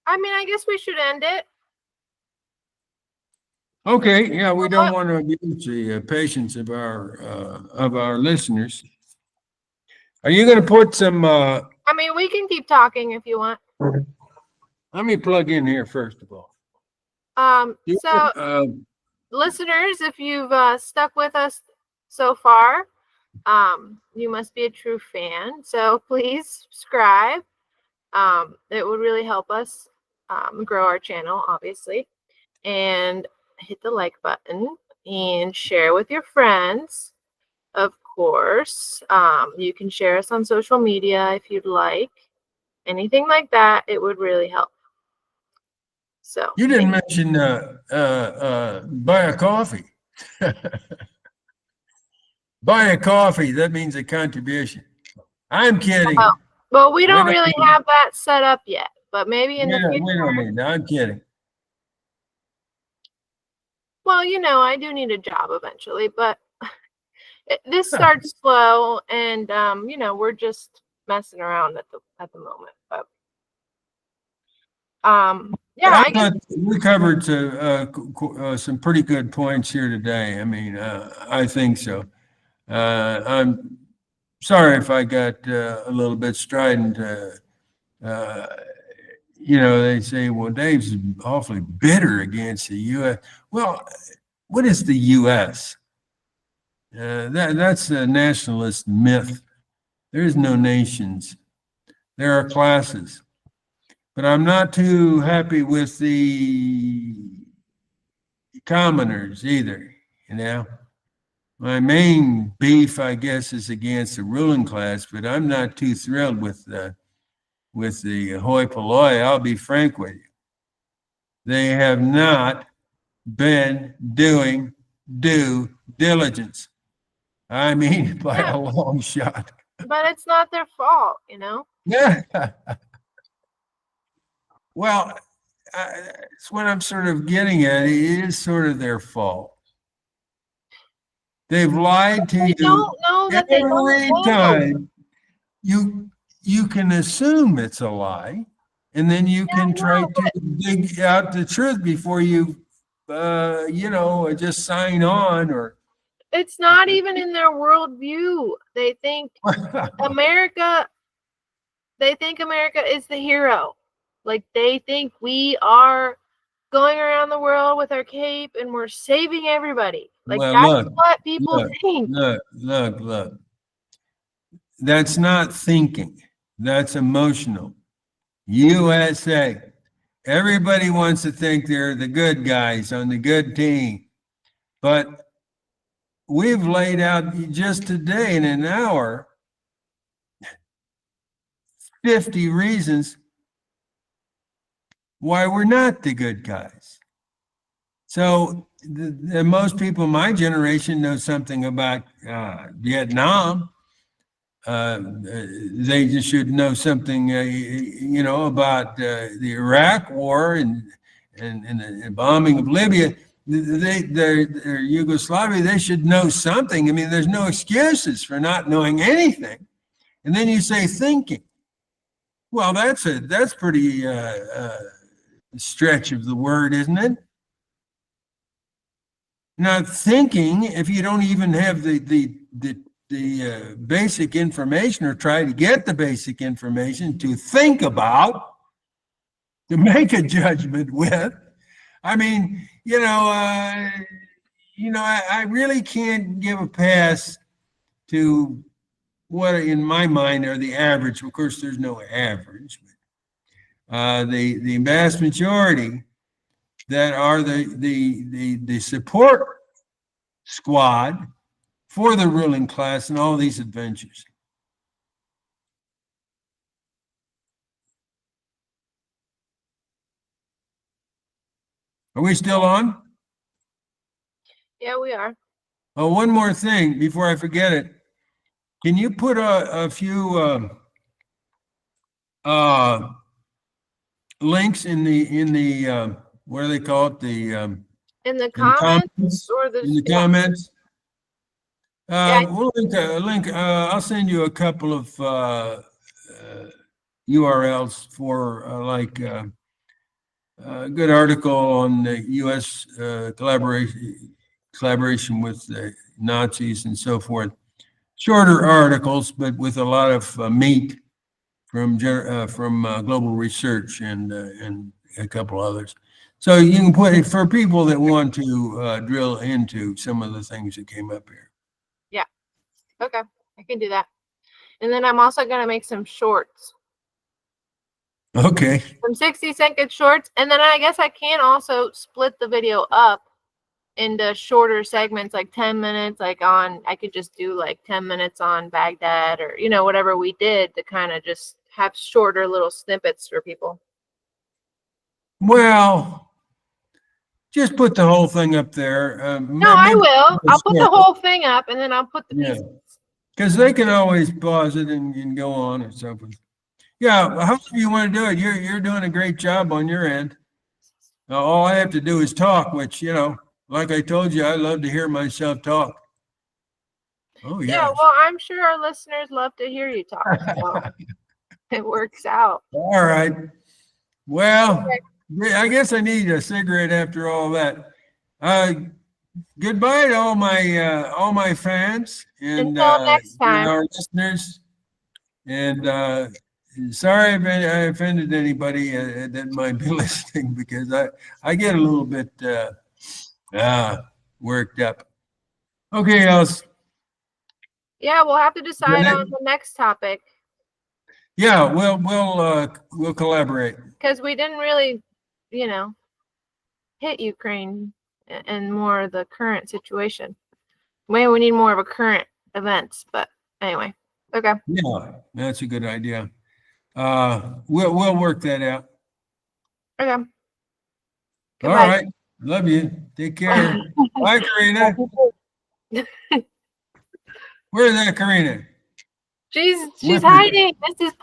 mean, I guess we should end it. Okay, yeah, we don't want to abuse the patience of our listeners. Are you going to put some? I mean, we can keep talking if you want. Let me plug in here first of all. So, listeners, if you've stuck with us so far, you must be a true fan. So please subscribe. It would really help us grow our channel, obviously, and hit the like button and share with your friends. Of course, you can share us on social media if you'd like. Anything like that, it would really help. So you didn't mention buy a coffee. Buy a coffee. That means a contribution. I'm kidding. Well, we don't really have that set up yet, but maybe in the future. We don't need that. I'm kidding. Well, I do need a job eventually, but this starts slow, and we're just messing around at the moment. But yeah, I guess we covered some pretty good points here today. I mean, I think so. I'm sorry if I got a little bit strident. They say, well, Dave's awfully bitter against the U.S. Well, what is the U.S.? That's a nationalist myth. There is no nations. There are classes. But I'm not too happy with the commoners either, My main beef, I guess, is against the ruling class, but I'm not too thrilled with the hoi polloi. I'll be frank with you. They have not been doing due diligence. I mean, by a long shot. But it's not their fault, Yeah. Well, it's what I'm sort of getting at. It is sort of their fault. They've lied to you. Don't know that they don't every time. You can assume it's a lie, and then you can try to dig out the truth before you, just sign on. Or it's not even in their worldview. They think America is the hero. Like, they think we are going around the world with our cape and we're saving everybody. Like, that's what people think. Look. That's not thinking. That's emotional. USA. Everybody wants to think they're the good guys on the good team. But we've laid out just today in an hour 50 reasons why we're not the good guys. So most people in my generation know something about Vietnam. They just should know something, about the Iraq War and the bombing of Libya. Their Yugoslavia. They should know something. I mean, there's no excuses for not knowing anything. And then you say thinking. Well, that's pretty stretch of the word, isn't it? Not thinking if you don't even have the basic information, or try to get the basic information to think about, to make a judgment with. I mean, I really can't give a pass to what in my mind are the average. Of course, there's no average, but the vast majority that are the support squad for the ruling class and all these adventures. Are we still on? Yeah, we are. Oh, one more thing before I forget it. Can you put a few links in the what do they call it? In the comments or in the comments? We'll link. I'll send you a couple of URLs for a good article on the U.S. collaboration with the Nazis and so forth. Shorter articles, but with a lot of meat from Global Research and a couple others. So you can put it for people that want to drill into some of the things that came up here. Yeah. Okay, I can do that. And then I'm also going to make some shorts. Okay. Some 60-second shorts. And then I guess I can also split the video up into shorter segments, like 10 minutes, I could just do like 10 minutes on Baghdad, or, whatever we did, to kind of just have shorter little snippets for people. Well, just put the whole thing up there. No, I will. I'll put the whole thing up, and then I'll put the pieces. Because they can always pause it and go on or something. Yeah, however you want to do it. You're doing a great job on your end. All I have to do is talk, which, like I told you, I love to hear myself talk. Oh, yes. Yeah, well, I'm sure our listeners love to hear you talk. So it works out. All right. Well, okay. I guess I need a cigarette after all that. Goodbye to all my fans and until next time, our listeners. And sorry if I offended anybody that might be listening, because I get a little bit worked up. Okay, else. Yeah, we'll have to decide on the next topic. Yeah, we'll collaborate. Because we didn't really, hit Ukraine and more of the current situation. Maybe we need more of a current events, but anyway. Okay. Yeah, that's a good idea. We'll work that out. Okay. All Goodbye. right. Love you. Take care. Bye, Karina. Where's that Karina? She's Left it. hiding. This is